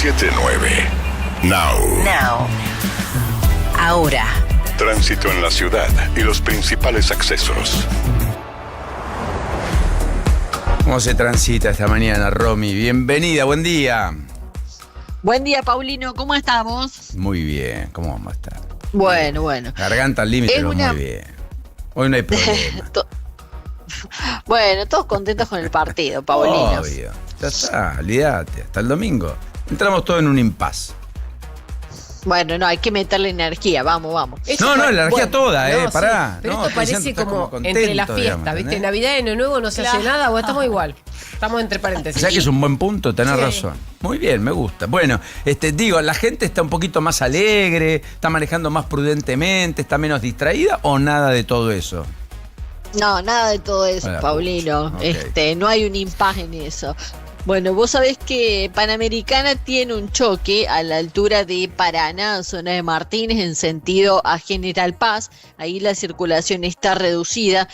979. Now. Ahora. Tránsito en la ciudad y los principales accesos. ¿Cómo se transita esta mañana, Romy? Bienvenida, buen día. Buen día, Paulino, ¿cómo estamos? Muy bien, ¿cómo vamos a estar? Bueno. Garganta al límite, pero muy bien. Hoy no hay problema. Bueno, todos contentos con el partido, Paulino. Obvio. Ya está, olvídate, hasta el domingo. Entramos todos en un impasse. Bueno, no, hay que meterle energía, vamos. No, la energía toda, pará. Sí, pero no, esto parece como contento, entre las fiestas, ¿viste? Navidad y Año Nuevo no se hace nada, o estamos igual. Estamos entre paréntesis. O sea que es un buen punto, tenés razón. Muy bien, me gusta. Bueno, digo, ¿la gente está un poquito más alegre, está manejando más prudentemente, está menos distraída o nada de todo eso? No, nada de todo eso, Bueno, Paulino. okay. No hay un impasse en eso. Bueno, vos sabés que Panamericana tiene un choque a la altura de Paraná, zona de Martínez, en sentido a General Paz. Ahí la circulación está reducida.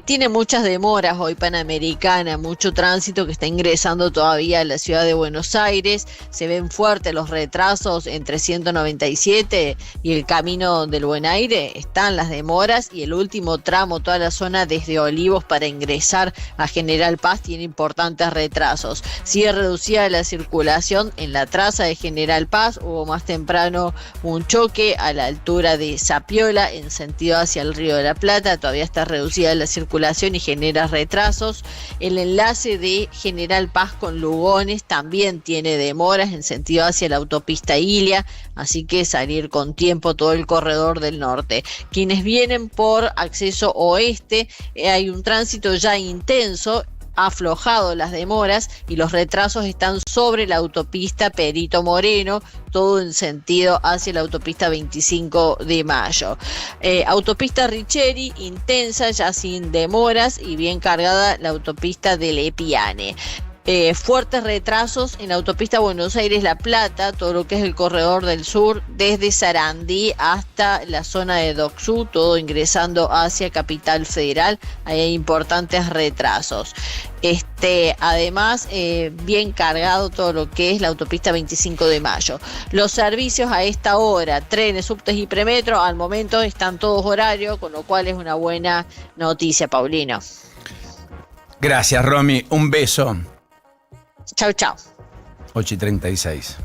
Tiene muchas demoras hoy Panamericana, mucho tránsito que está ingresando todavía a la ciudad de Buenos Aires. Se ven fuertes los retrasos entre 197 y el Camino del Buen Aire. Están las demoras y el último tramo, toda la zona desde Olivos para ingresar a General Paz, tiene importantes retrasos. Sigue reducida la circulación en la traza de General Paz. Hubo más temprano un choque a la altura de Zapiola en sentido hacia el Río de la Plata. Todavía está reducida la circulación y genera retrasos. El enlace de General Paz con Lugones también tiene demoras en sentido hacia la autopista Ilia, así que salir con tiempo todo el corredor del norte. Quienes vienen por acceso oeste, hay un tránsito ya intenso, ha aflojado las demoras y los retrasos están sobre la autopista Perito Moreno, todo en sentido hacia la autopista 25 de mayo. Autopista Richeri, intensa, ya sin demoras y bien cargada la autopista del Epiane. Fuertes retrasos en la autopista Buenos Aires-La Plata, todo lo que es el corredor del sur, desde Sarandí hasta la zona de Docsú, todo ingresando hacia Capital Federal. Ahí hay importantes retrasos. Además, bien cargado todo lo que es la autopista 25 de mayo. Los servicios a esta hora, trenes, subtes y premetro, al momento están todos horarios, con lo cual es una buena noticia, Paulino. Gracias, Romy. Un beso. Chau. 8:36.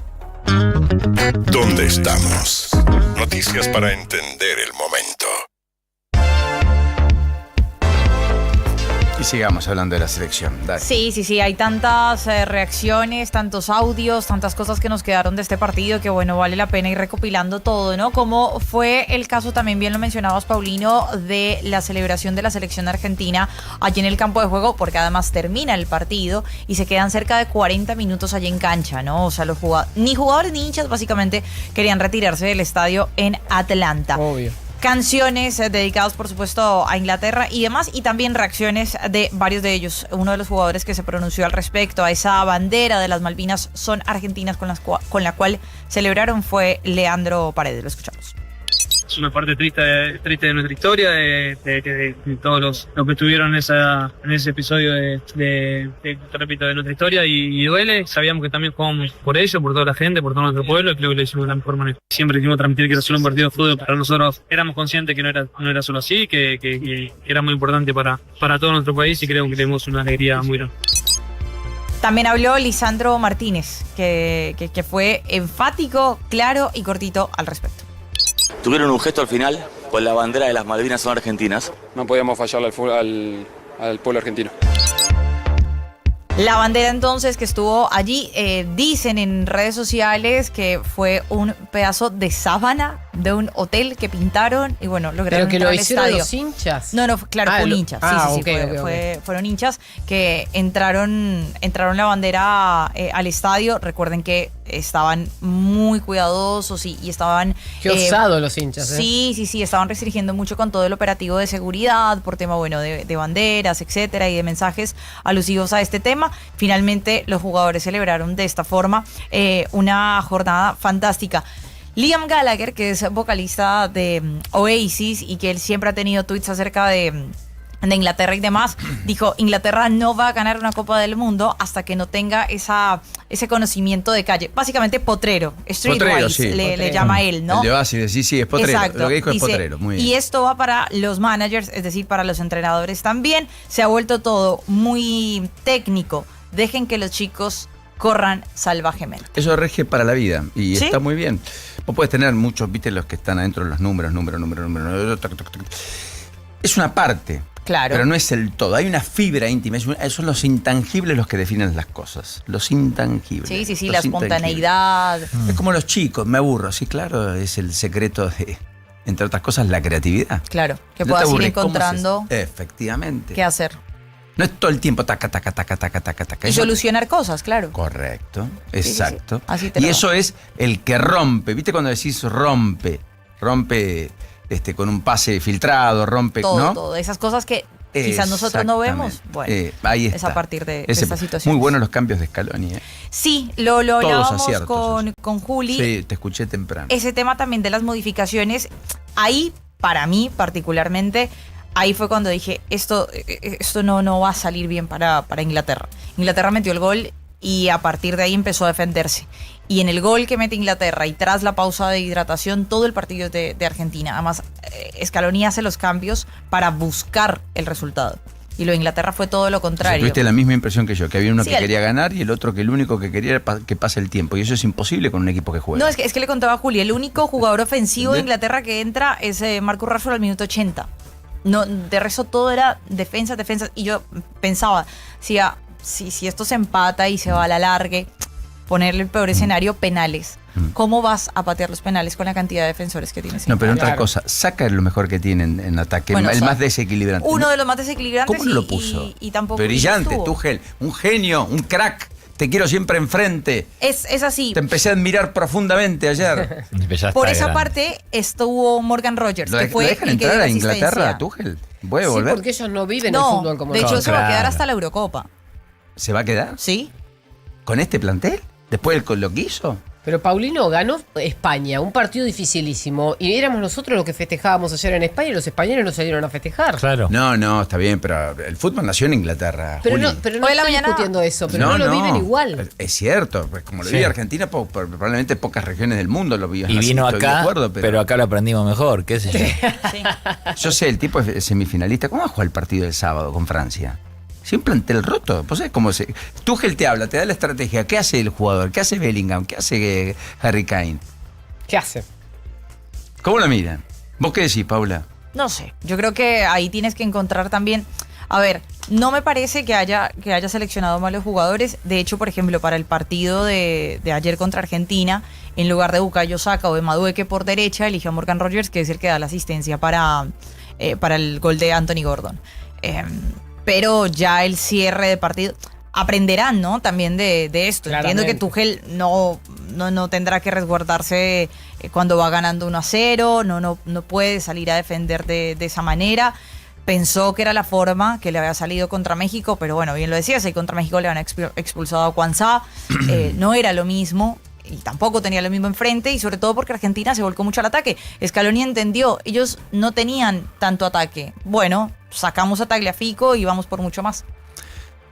¿Dónde estamos? Noticias para entender el momento. Y sigamos hablando de la selección. Dale. Sí, hay tantas reacciones, tantos audios, tantas cosas que nos quedaron de este partido que bueno, vale la pena ir recopilando todo, ¿no? Como fue el caso, también bien lo mencionabas, Paulino, de la celebración de la selección argentina allí en el campo de juego, porque además termina el partido y se quedan cerca de 40 minutos allí en cancha, ¿no? O sea, ni jugadores ni hinchas básicamente querían retirarse del estadio en Atlanta. Obvio. Canciones dedicadas, por supuesto, a Inglaterra y demás, y también reacciones de varios de ellos. Uno de los jugadores que se pronunció al respecto a esa bandera de las Malvinas son argentinas con la cual celebraron fue Leandro Paredes. Lo escuchamos. Es una parte triste de nuestra historia, de todos los que estuvieron en ese episodio de nuestra historia y duele. Sabíamos que también jugamos por ello, por toda la gente, por todo nuestro pueblo, y creo que lo hicimos de la mejor manera. Siempre quisimos transmitir que era solo un partido de fútbol, para nosotros éramos conscientes que no era solo así, que era muy importante para todo nuestro país, y creo que tenemos una alegría muy grande. También habló Lisandro Martínez, que fue enfático, claro y cortito al respecto. Tuvieron un gesto al final, pues la bandera de las Malvinas son argentinas. No podíamos fallarle al pueblo argentino. La bandera entonces que estuvo allí, dicen en redes sociales que fue un pedazo de sábana de un hotel que pintaron y bueno, lograron ¿Pero que entrar lo al hicieron estadio. los hinchas? No, claro, fueron hinchas. Sí, Okay. Fueron hinchas que entraron la bandera al estadio. Recuerden que estaban muy cuidadosos y estaban... Qué osados los hinchas, ¿eh? Sí, estaban restringiendo mucho con todo el operativo de seguridad por tema, bueno, de banderas, etcétera, y de mensajes alusivos a este tema. Finalmente los jugadores celebraron de esta forma una jornada fantástica. Liam Gallagher, que es vocalista de Oasis y que él siempre ha tenido tweets acerca de de Inglaterra y demás, dijo, Inglaterra no va a ganar una Copa del Mundo hasta que no tenga ese conocimiento de calle. Básicamente potrero, streetwise, sí. le llama él, ¿no? El de Oasis, sí, es potrero. Exacto. Lo que dijo Dice, es potrero, muy bien. y esto va para los managers, es decir, para los entrenadores también. Se ha vuelto todo muy técnico. Dejen que los chicos corran salvajemente. Eso rige para la vida y ¿Sí? está muy bien. Vos podés tener muchos, viste, los que están adentro de los números. Es una parte. Claro. Pero no es el todo. Hay una fibra íntima. Son los intangibles los que definen las cosas. Los intangibles. Sí, los la intangibles. espontaneidad. Es como los chicos, me aburro. Sí, claro, es el secreto de, entre otras cosas, la creatividad. Claro, que No te puedas ir aburres, ¿cómo encontrando efectivamente. qué hacer. No es todo el tiempo taca. Y solucionar cosas, claro. Correcto, sí. exacto. Así te Y lo eso es el que rompe. ¿Viste cuando decís rompe con un pase filtrado, rompe, Todo, ¿no? todo. Esas cosas que quizás nosotros no vemos. Exactamente. Bueno, ahí es está. a partir de Ese- esta situación. Muy buenos los cambios de Scaloni. Sí, lo Todos hablábamos aciertos, con Juli. Sí, te escuché temprano. Ese tema también de las modificaciones, ahí, para mí particularmente, ahí fue cuando dije, esto no va a salir bien para Inglaterra. Inglaterra metió el gol y a partir de ahí empezó a defenderse. Y en el gol que mete Inglaterra y tras la pausa de hidratación, todo el partido es de Argentina. Además, Scaloni hace los cambios para buscar el resultado. Y lo de Inglaterra fue todo lo O sea, contrario. tuviste la misma impresión que yo, que había uno Sí, que el- quería ganar y el otro que el único que quería era que pase el tiempo. Y eso es imposible con un equipo que juega. No, es que le contaba a Juli, el único jugador ofensivo de ¿Entendés? Inglaterra que entra es Marcus Rashford al minuto 80. No, de resto todo era defensa. Y yo pensaba, si esto se empata y se va a la largue, ponerle el peor escenario, penales. ¿Cómo vas a patear los penales con la cantidad de defensores que tienes? No, pero otra Claro. cosa, saca lo mejor que tienen en ataque, Bueno, el sí. más desequilibrante. Uno de los más desequilibrantes. ¿Cómo no lo puso? Y tampoco Brillante, estuvo. Tuchel, un genio, un crack. Te quiero siempre enfrente. Es así. Te empecé a admirar profundamente ayer. Por esa parte estuvo Morgan Rogers, ¿Lo que fue dejan el que dio entrar la a Inglaterra, asistencia. a Tuchel? ¿Puede Sí, volver? porque ellos no viven el No, fútbol como de hecho nosotros. se va a quedar claro. hasta la Eurocopa. ¿Se va a quedar? ¿Sí? ¿Con este plantel? ¿Después de lo que hizo? Pero Paulino ganó España, un partido dificilísimo. Y éramos nosotros los que festejábamos ayer en España y los españoles no salieron a festejar. Claro. No, está bien, pero el fútbol nació en Inglaterra. Pero Juli. no Hoy en la estoy mañana- discutiendo eso, pero no, lo viven igual. Es cierto, pues como lo Sí. vive Argentina, probablemente pocas regiones del mundo lo viven Y así, vino estoy de acá, acuerdo, pero acá lo aprendimos mejor, qué sé yo. Sí. Yo sé, el tipo es semifinalista. ¿Cómo va a jugar el partido del sábado con Francia? Si un plantel roto. ¿Vos sabés cómo se...? Tuchel te habla, te da la estrategia. ¿Qué hace el jugador? ¿Qué hace Bellingham? ¿Qué hace Harry Kane? ¿Qué hace? ¿Cómo lo miran? ¿Vos qué decís, Paula? No sé, yo creo que ahí tienes que encontrar también. A ver, no me parece que haya seleccionado malos jugadores. De hecho, por ejemplo, para el partido de ayer contra Argentina, en lugar de Bukayo Saka o de Madueke por derecha, eligió a Morgan Rogers, que es el que da la asistencia para el gol de Anthony Gordon. Pero ya el cierre de partido... Aprenderán, ¿no? También de esto. Entiendo que Claramente. Tuchel no tendrá que resguardarse cuando va ganando 1-0, no puede salir a defender de esa manera. Pensó que era la forma que le había salido contra México, pero bueno, bien lo decías, ahí contra México le habían expulsado a Kwanzaa, no era lo mismo y tampoco tenía lo mismo enfrente, y sobre todo porque Argentina se volcó mucho al ataque. Scaloni entendió, ellos no tenían tanto ataque. Bueno, sacamos a Tagliafico y vamos por mucho más.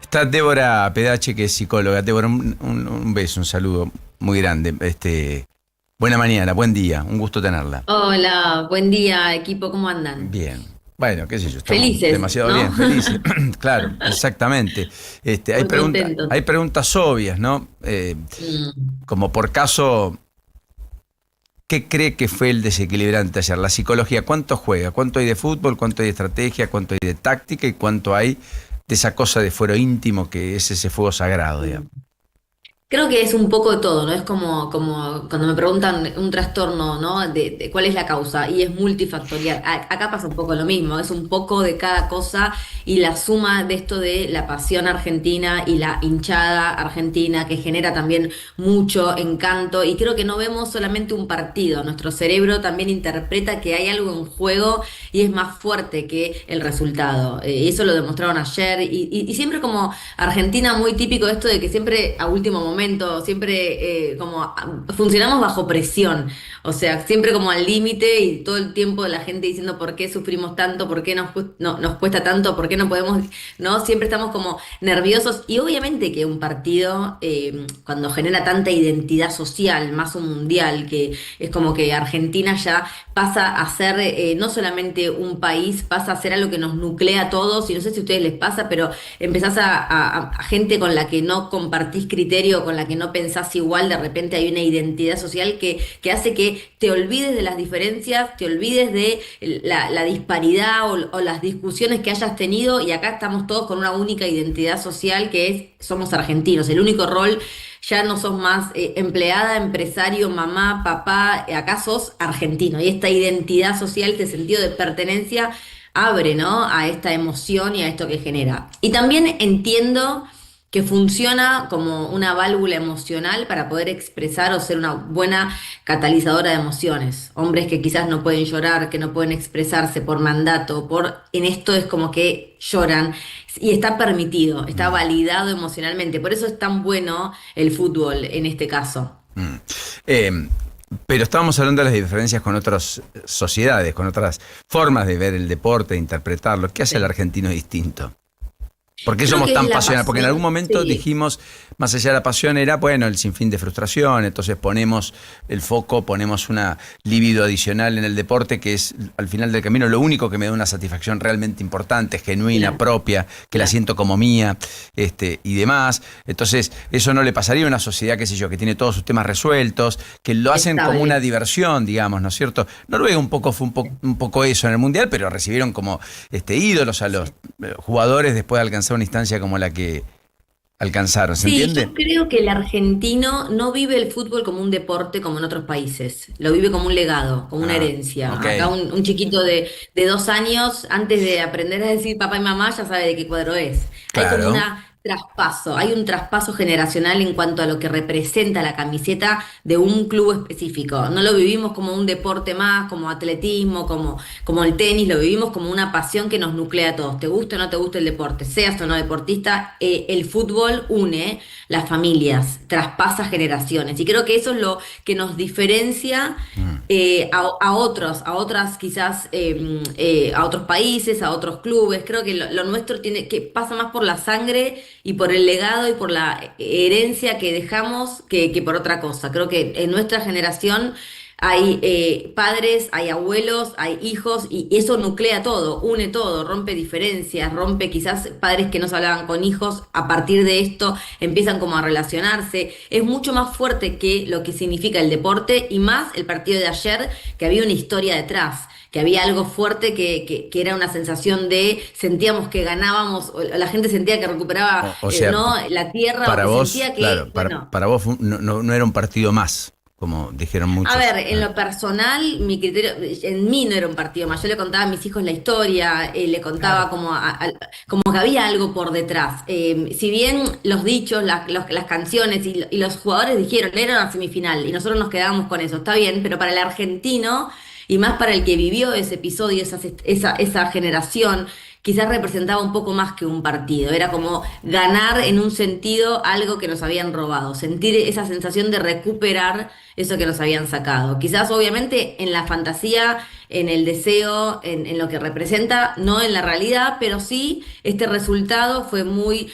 Está Débora Pedache, que es psicóloga. Débora, un beso, un saludo muy grande. Buena mañana, buen día, un gusto tenerla. Hola, buen día, equipo, ¿cómo andan? Bien. Bueno, qué sé yo, estamos Felices, demasiado ¿no? bien, felices. Claro, exactamente. Hay, Muy contentos. hay preguntas obvias, ¿no? Como por caso, ¿qué cree que fue el desequilibrante ayer? La psicología, ¿cuánto juega? ¿Cuánto hay de fútbol? ¿Cuánto hay de estrategia? ¿Cuánto hay de táctica? ¿Y cuánto hay de esa cosa de fuero íntimo que es ese fuego sagrado, digamos? Creo que es un poco de todo, ¿no? Es como cuando me preguntan un trastorno, ¿no? De cuál es la causa, y es multifactorial. Acá pasa un poco lo mismo, es un poco de cada cosa, y la suma de esto de la pasión argentina y la hinchada argentina, que genera también mucho encanto, y creo que no vemos solamente un partido, nuestro cerebro también interpreta que hay algo en juego y es más fuerte que el resultado. Eso lo demostraron ayer, y siempre como Argentina muy típico esto de que siempre a último momento momento, siempre funcionamos bajo presión, o sea, siempre como al límite y todo el tiempo la gente diciendo por qué sufrimos tanto, por qué nos cuesta tanto, por qué no podemos, ¿no? Siempre estamos como nerviosos y obviamente que un partido, cuando genera tanta identidad social, más un mundial, que es como que Argentina ya pasa a ser no solamente un país, pasa a ser algo que nos nuclea a todos, y no sé si a ustedes les pasa, pero empezás a gente con la que no compartís criterio, con la que no pensás igual, de repente hay una identidad social que hace que te olvides de las diferencias, te olvides de la disparidad o las discusiones que hayas tenido, y acá estamos todos con una única identidad social que es, somos argentinos, el único rol. Ya no sos más empleada, empresario, mamá, papá, acá sos argentino. Y esta identidad social, este sentido de pertenencia, abre, ¿no?, a esta emoción y a esto que genera. Y también entiendo que funciona como una válvula emocional para poder expresar o ser una buena catalizadora de emociones. Hombres que quizás no pueden llorar, que no pueden expresarse por mandato, en esto es como que lloran, y está permitido, está validado emocionalmente. Por eso es tan bueno el fútbol en este caso. Pero estábamos hablando de las diferencias con otras sociedades, con otras formas de ver el deporte, de interpretarlo. ¿Qué hace el argentino distinto? ¿Por qué somos tan pasionales? Porque en algún momento dijimos, más allá de la pasión, era, bueno, el sinfín de frustración, entonces ponemos el foco, ponemos una libido adicional en el deporte, que es, al final del camino, lo único que me da una satisfacción realmente importante, genuina, propia, que la siento como mía, y demás. Entonces, eso no le pasaría a una sociedad, qué sé yo, que tiene todos sus temas resueltos, que lo hacen como una diversión, digamos, ¿no es cierto? Noruega fue un poco eso en el Mundial, pero recibieron como ídolos a los jugadores después de alcanzar una instancia como la que alcanzaron, ¿se entiende? Yo creo que el argentino no vive el fútbol como un deporte como en otros países, lo vive como un legado, como una herencia. Acá un chiquito de 2 años, antes de aprender a decir papá y mamá, ya sabe de qué cuadro es. Hay como hay un traspaso generacional en cuanto a lo que representa la camiseta de un club específico. No lo vivimos como un deporte más, como atletismo, como el tenis, lo vivimos como una pasión que nos nuclea a todos. Te gusta o no te gusta el deporte, seas o no deportista, el fútbol une las familias, traspasa generaciones. Y creo que eso es lo que nos diferencia a otras quizás, a otros países, a otros clubes. Creo que lo nuestro pasa más por la sangre y por el legado y por la herencia que dejamos que por otra cosa. Creo que en nuestra generación hay padres, hay abuelos, hay hijos, y eso nuclea todo, une todo, rompe diferencias, rompe quizás padres que no se hablaban con hijos, a partir de esto empiezan como a relacionarse. Es mucho más fuerte que lo que significa el deporte, y más el partido de ayer, que había una historia detrás, que había algo fuerte, que era una sensación de, sentíamos que ganábamos, o la gente sentía que recuperaba ¿no?, la tierra, para o que vos, sentía que... claro, para vos no era un partido más, como dijeron muchos. A ver, en lo personal, mi criterio, en mí no era un partido más. Yo le contaba a mis hijos la historia, le contaba como que había algo por detrás. Si bien los dichos, las canciones y los jugadores dijeron, era una semifinal, y nosotros nos quedábamos con eso, está bien, pero para el argentino, y más para el que vivió ese episodio, esa generación, quizás representaba un poco más que un partido. Era como ganar en un sentido algo que nos habían robado, sentir esa sensación de recuperar eso que nos habían sacado. Quizás obviamente en la fantasía, en el deseo, en lo que representa, no en la realidad, pero sí este resultado fue muy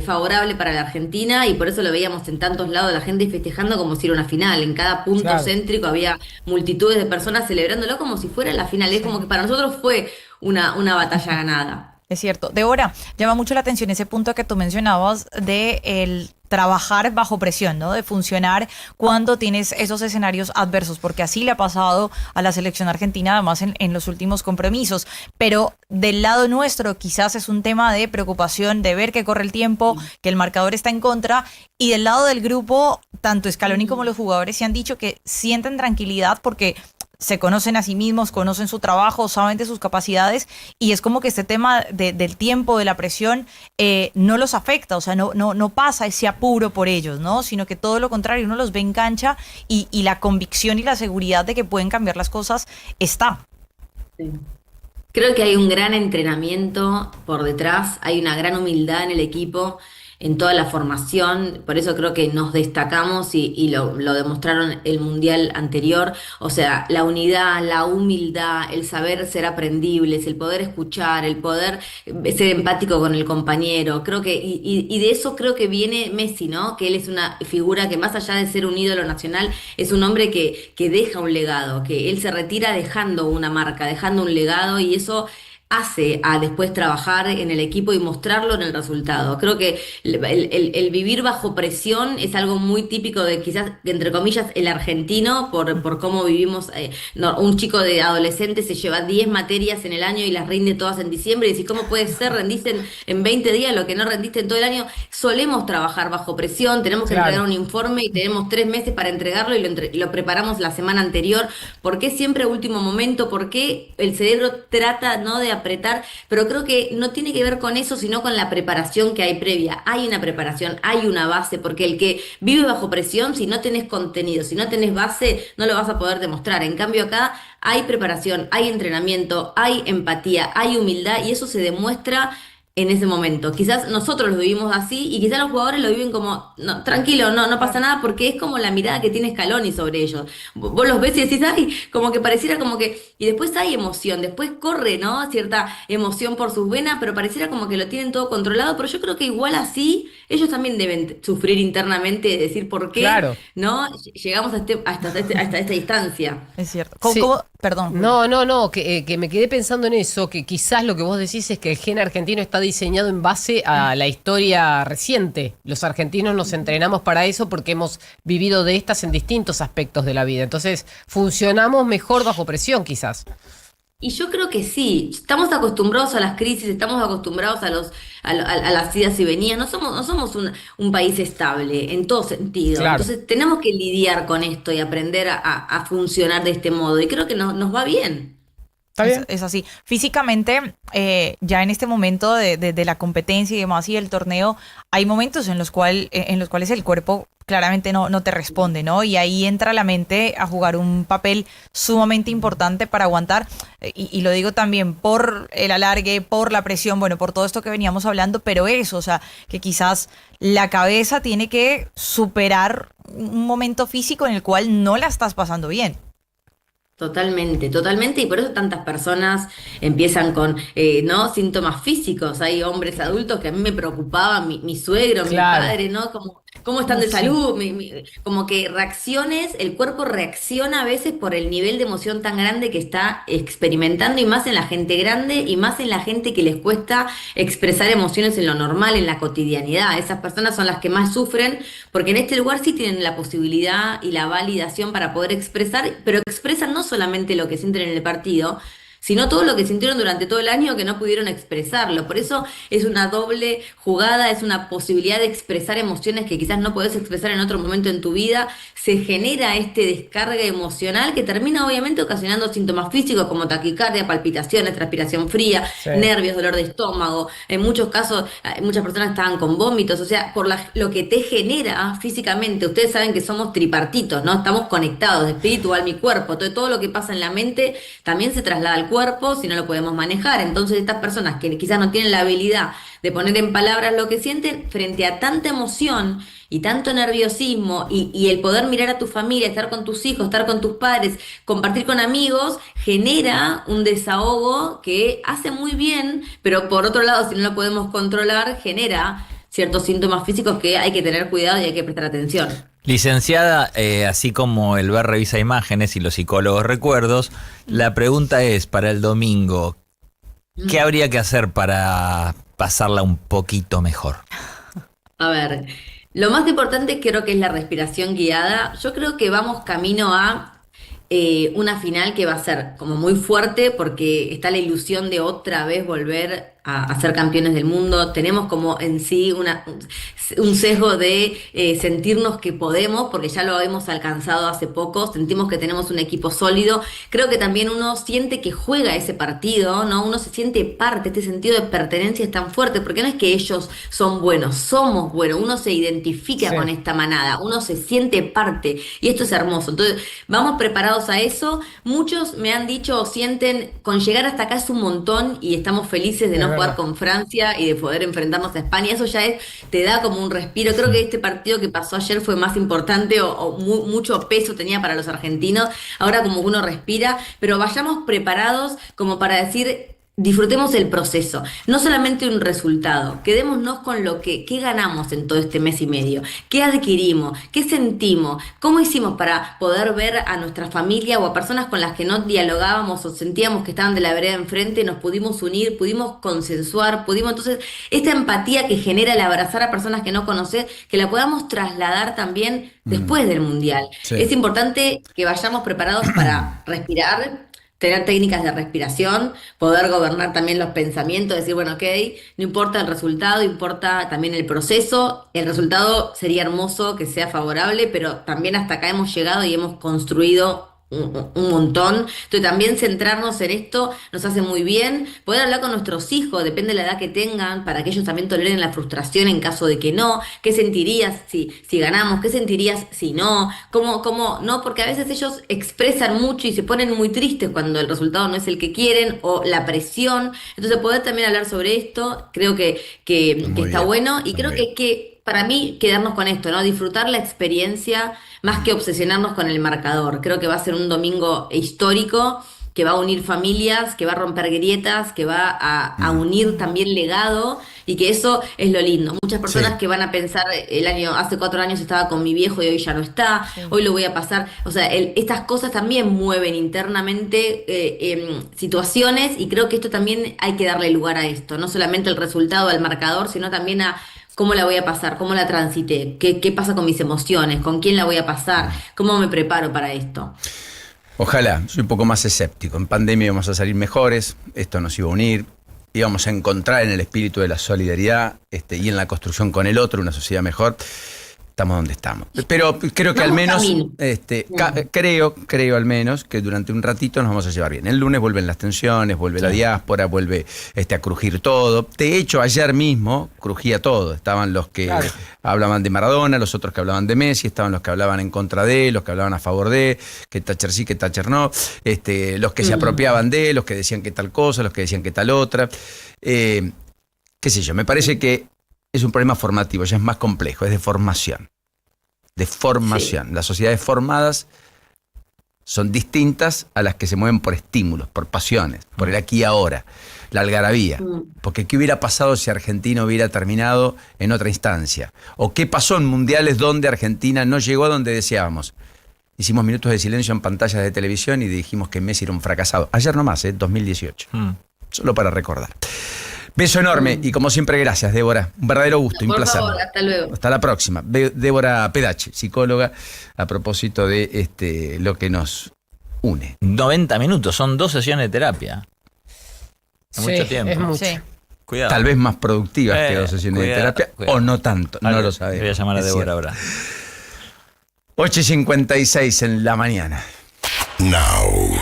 favorable para la Argentina, y por eso lo veíamos en tantos lados, la gente festejando como si era una final. En cada punto céntrico había multitudes de personas celebrándolo como si fuera la final. Es como que para nosotros fue una batalla ganada. Es cierto. Débora, llama mucho la atención ese punto que tú mencionabas de el trabajar bajo presión, ¿no? De funcionar cuando tienes esos escenarios adversos, porque así le ha pasado a la selección argentina, además en los últimos compromisos. Pero del lado nuestro quizás es un tema de preocupación, de ver que corre el tiempo, que el marcador está en contra, y del lado del grupo, tanto Scaloni como los jugadores se han dicho que sienten tranquilidad porque se conocen a sí mismos, conocen su trabajo, saben de sus capacidades, y es como que este tema del tiempo, de la presión, no los afecta, o sea, no pasa ese apuro por ellos, ¿no? Sino que todo lo contrario, uno los ve en cancha y la convicción y la seguridad de que pueden cambiar las cosas está. Sí. Creo que hay un gran entrenamiento por detrás, hay una gran humildad en el equipo. en toda la formación, por eso creo que nos destacamos y lo demostraron el Mundial anterior, o sea, la unidad, la humildad, el saber ser aprendibles, el poder escuchar, el poder ser empático con el compañero, creo que, y de eso creo que viene Messi, ¿no? Que él es una figura que más allá de ser un ídolo nacional, es un hombre que deja un legado, que él se retira dejando una marca, dejando un legado y eso hace a después trabajar en el equipo y mostrarlo en el resultado. Creo que el vivir bajo presión es algo muy típico de quizás, entre comillas, el argentino, por cómo vivimos. Un chico de adolescente se lleva 10 materias en el año y las rinde todas en diciembre y decís, ¿cómo puede ser? Rendiste en 20 días lo que no rendiste en todo el año. Solemos trabajar bajo presión, tenemos que entregar un informe y tenemos 3 meses para entregarlo y lo preparamos la semana anterior. ¿Por qué siempre a último momento? ¿Por qué el cerebro trata, ¿no?, de apretar? Pero creo que no tiene que ver con eso, sino con la preparación que hay previa. Hay una preparación, hay una base, porque el que vive bajo presión, si no tenés contenido, si no tenés base, no lo vas a poder demostrar. En cambio acá hay preparación, hay entrenamiento, hay empatía, hay humildad y eso se demuestra en ese momento. Quizás nosotros lo vivimos así y quizás los jugadores lo viven como, no, tranquilo, no pasa nada, porque es como la mirada que tiene Scaloni sobre ellos. Vos los ves y decís, ay, como que pareciera como que, y después hay emoción, después corre, ¿no? Cierta emoción por sus venas, pero pareciera como que lo tienen todo controlado, pero yo creo que igual así, ellos también deben sufrir internamente, decir por qué, ¿no? Llegamos hasta esta distancia. Es cierto. Sí. Perdón. No, que me quedé pensando en eso, que quizás lo que vos decís es que el gen argentino está diseñado en base a la historia reciente. Los argentinos nos entrenamos para eso porque hemos vivido de estas en distintos aspectos de la vida. Entonces, funcionamos mejor bajo presión, quizás. Y yo creo que sí, estamos acostumbrados a las crisis, estamos acostumbrados a las idas y venidas, no somos un país estable en todo sentido. Claro. Entonces tenemos que lidiar con esto y aprender a funcionar de este modo, y creo que nos va bien. ¿Está bien? Es así. Físicamente, ya en este momento de la competencia y demás y del torneo, hay momentos en los cuales el cuerpo claramente no te responde, ¿no? Y ahí entra la mente a jugar un papel sumamente importante para aguantar. Y lo digo también por el alargue, por la presión, bueno, por todo esto que veníamos hablando, pero eso, o sea, que quizás la cabeza tiene que superar un momento físico en el cual no la estás pasando bien. Totalmente, y por eso tantas personas empiezan con ¿no?, síntomas físicos. Hay hombres adultos que a mí me preocupaban, mi suegro, mi padre, ¿no? ¿Cómo están de salud? Como que reacciones, el cuerpo reacciona a veces por el nivel de emoción tan grande que está experimentando, y más en la gente grande y más en la gente que les cuesta expresar emociones en lo normal, en la cotidianidad. Esas personas son las que más sufren, porque en este lugar sí tienen la posibilidad y la validación para poder expresar, pero expresan no solamente lo que sienten en el partido, sino todo lo que sintieron durante todo el año que no pudieron expresarlo. Por eso es una doble jugada, es una posibilidad de expresar emociones que quizás no podés expresar en otro momento en tu vida. Se genera este descarga emocional que termina obviamente ocasionando síntomas físicos como taquicardia, palpitaciones, transpiración fría, nervios, dolor de estómago. En muchos casos, muchas personas estaban con vómitos, o sea, por lo que te genera físicamente. Ustedes saben que somos tripartitos, ¿no? Estamos conectados, de espíritu, alma y cuerpo. Todo lo que pasa en la mente también se traslada al cuerpo si no lo podemos manejar. Entonces estas personas que quizás no tienen la habilidad de poner en palabras lo que sienten frente a tanta emoción y tanto nerviosismo y el poder mirar a tu familia, estar con tus hijos, estar con tus padres, compartir con amigos, genera un desahogo que hace muy bien, pero por otro lado, si no lo podemos controlar, genera ciertos síntomas físicos que hay que tener cuidado y hay que prestar atención. Licenciada, así como el ver revisa imágenes y los psicólogos recuerdos, la pregunta es para el domingo, ¿qué habría que hacer para pasarla un poquito mejor? A ver, lo más importante creo que es la respiración guiada. Yo creo que vamos camino a una final que va a ser como muy fuerte porque está la ilusión de otra vez volver a ser campeones del mundo. Tenemos como en sí un sesgo de sentirnos que podemos, porque ya lo hemos alcanzado hace poco, sentimos que tenemos un equipo sólido. Creo que también uno siente que juega ese partido, ¿no? Uno se siente parte, este sentido de pertenencia es tan fuerte, porque no es que ellos son buenos, somos buenos, uno se identifica con esta manada, uno se siente parte, y esto es hermoso. Entonces, vamos preparados preparados a eso. Muchos me han dicho o sienten, con llegar hasta acá es un montón y estamos felices de no jugar con Francia y de poder enfrentarnos a España. Eso ya te da como un respiro. Creo que este partido que pasó ayer fue más importante o mucho peso tenía para los argentinos. Ahora como uno respira, pero vayamos preparados como para decir... Disfrutemos el proceso, no solamente un resultado, quedémonos con qué ganamos en todo este mes y medio, qué adquirimos, qué sentimos, cómo hicimos para poder ver a nuestra familia o a personas con las que no dialogábamos o sentíamos que estaban de la vereda enfrente, nos pudimos unir, pudimos consensuar, entonces, esta empatía que genera el abrazar a personas que no conoces, que la podamos trasladar también después del Mundial. Sí. Es importante que vayamos preparados para respirar, tener técnicas de respiración, poder gobernar también los pensamientos, decir, bueno, ok, no importa el resultado, importa también el proceso. El resultado sería hermoso, que sea favorable, pero también hasta acá hemos llegado y hemos construido un montón. Entonces también centrarnos en esto nos hace muy bien. Poder hablar con nuestros hijos, depende de la edad que tengan, para que ellos también toleren la frustración en caso de que no. ¿Qué sentirías si ganamos? ¿Qué sentirías si no? ¿Cómo no? Porque a veces ellos expresan mucho y se ponen muy tristes cuando el resultado no es el que quieren, o la presión. Entonces poder también hablar sobre esto, creo que está bien, bueno, y está creo muy que para mí quedarnos con esto, ¿no? Disfrutar la experiencia más que obsesionarnos con el marcador. Creo que va a ser un domingo histórico, que va a unir familias, que va a romper grietas, que va a unir también legado, y que eso es lo lindo. Muchas personas que van a pensar, hace 4 años estaba con mi viejo y hoy ya no está, hoy lo voy a pasar. O sea, estas cosas también mueven internamente situaciones, y creo que esto también hay que darle lugar a esto, no solamente el resultado al marcador, sino también a cómo la voy a pasar, cómo la transité, qué pasa con mis emociones, con quién la voy a pasar, cómo me preparo para esto. Ojalá, soy un poco más escéptico. En pandemia íbamos a salir mejores, esto nos iba a unir, íbamos a encontrar en el espíritu de la solidaridad y en la construcción con el otro una sociedad mejor. Estamos donde estamos. Pero creo que al menos, creo al menos que durante un ratito nos vamos a llevar bien. El lunes vuelven las tensiones, vuelve la diáspora, vuelve a crujir todo. De hecho, ayer mismo crujía todo. Estaban los que hablaban de Maradona, los otros que hablaban de Messi, estaban los que hablaban en contra de, los que hablaban a favor de, que Thatcher sí, que Thatcher no, los que se apropiaban de, los que decían que tal cosa, los que decían que tal otra. Qué sé yo, me parece que es un problema formativo, ya es más complejo, es de formación. De formación. Sí. Las sociedades formadas son distintas a las que se mueven por estímulos, por pasiones, por el aquí y ahora, la algarabía. Porque ¿qué hubiera pasado si Argentina hubiera terminado en otra instancia? ¿O qué pasó en mundiales donde Argentina no llegó a donde deseábamos? Hicimos minutos de silencio en pantallas de televisión y dijimos que Messi era un fracasado. Ayer nomás, 2018. Solo para recordar. Beso enorme y como siempre gracias, Débora. Un verdadero gusto, un placer. Por favor, hasta luego. Hasta la próxima. Débora Pedache, psicóloga, a propósito de lo que nos une. 90 minutos, son 2 sesiones de terapia. Mucho tiempo. Es mucho. Sí. Cuidado. Tal vez más productivas que 2 sesiones de terapia, o no tanto, no lo sabemos. Voy a llamar a Débora ahora. 8:56 en la mañana. Now.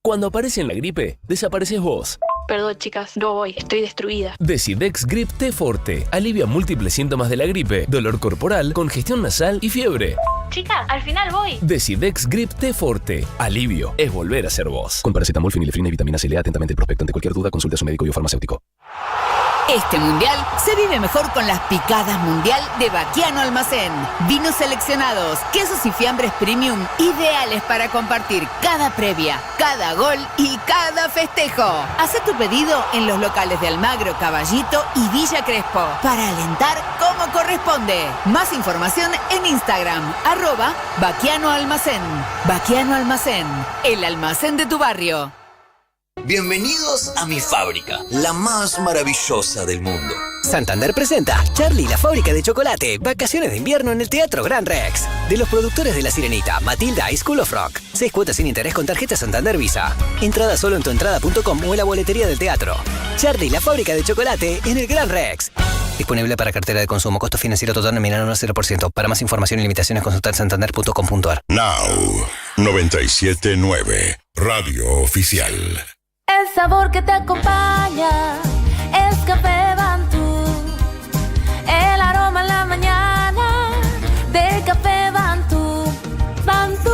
Cuando aparece la gripe, desapareces vos. Perdón, chicas, no voy, estoy destruida. Decidex Grip T Forte alivia múltiples síntomas de la gripe, dolor corporal, congestión nasal y fiebre. Chicas, al final voy. Decidex Grip T Forte. Alivio es volver a ser vos. Con paracetamol, fenilefrina y vitamina C. Lea atentamente el prospecto. Ante cualquier duda, consulte a su médico y o farmacéutico. Este mundial se vive mejor con las picadas mundial de Baquiano Almacén. Vinos seleccionados, quesos y fiambres premium, ideales para compartir cada previa, cada gol y cada festejo. Haz tu pedido en los locales de Almagro, Caballito y Villa Crespo para alentar como corresponde. Más información en Instagram, @Baquiano Almacén. Baquiano Almacén, el almacén de tu barrio. Bienvenidos a mi fábrica, la más maravillosa del mundo. Santander presenta Charlie, la fábrica de chocolate. Vacaciones de invierno en el Teatro Gran Rex. De los productores de La Sirenita, Matilda y School of Rock. 6 cuotas sin interés con tarjeta Santander Visa. Entrada solo en tuentrada.com o en la boletería del teatro. Charlie, la fábrica de chocolate en el Gran Rex. Disponible para cartera de consumo. Costo financiero total nominal 0%. Para más información y limitaciones consultar santander.com.ar. Now 97.9 Radio Oficial. El sabor que te acompaña es Café Bantú. El aroma en la mañana de Café Bantú. Bantú.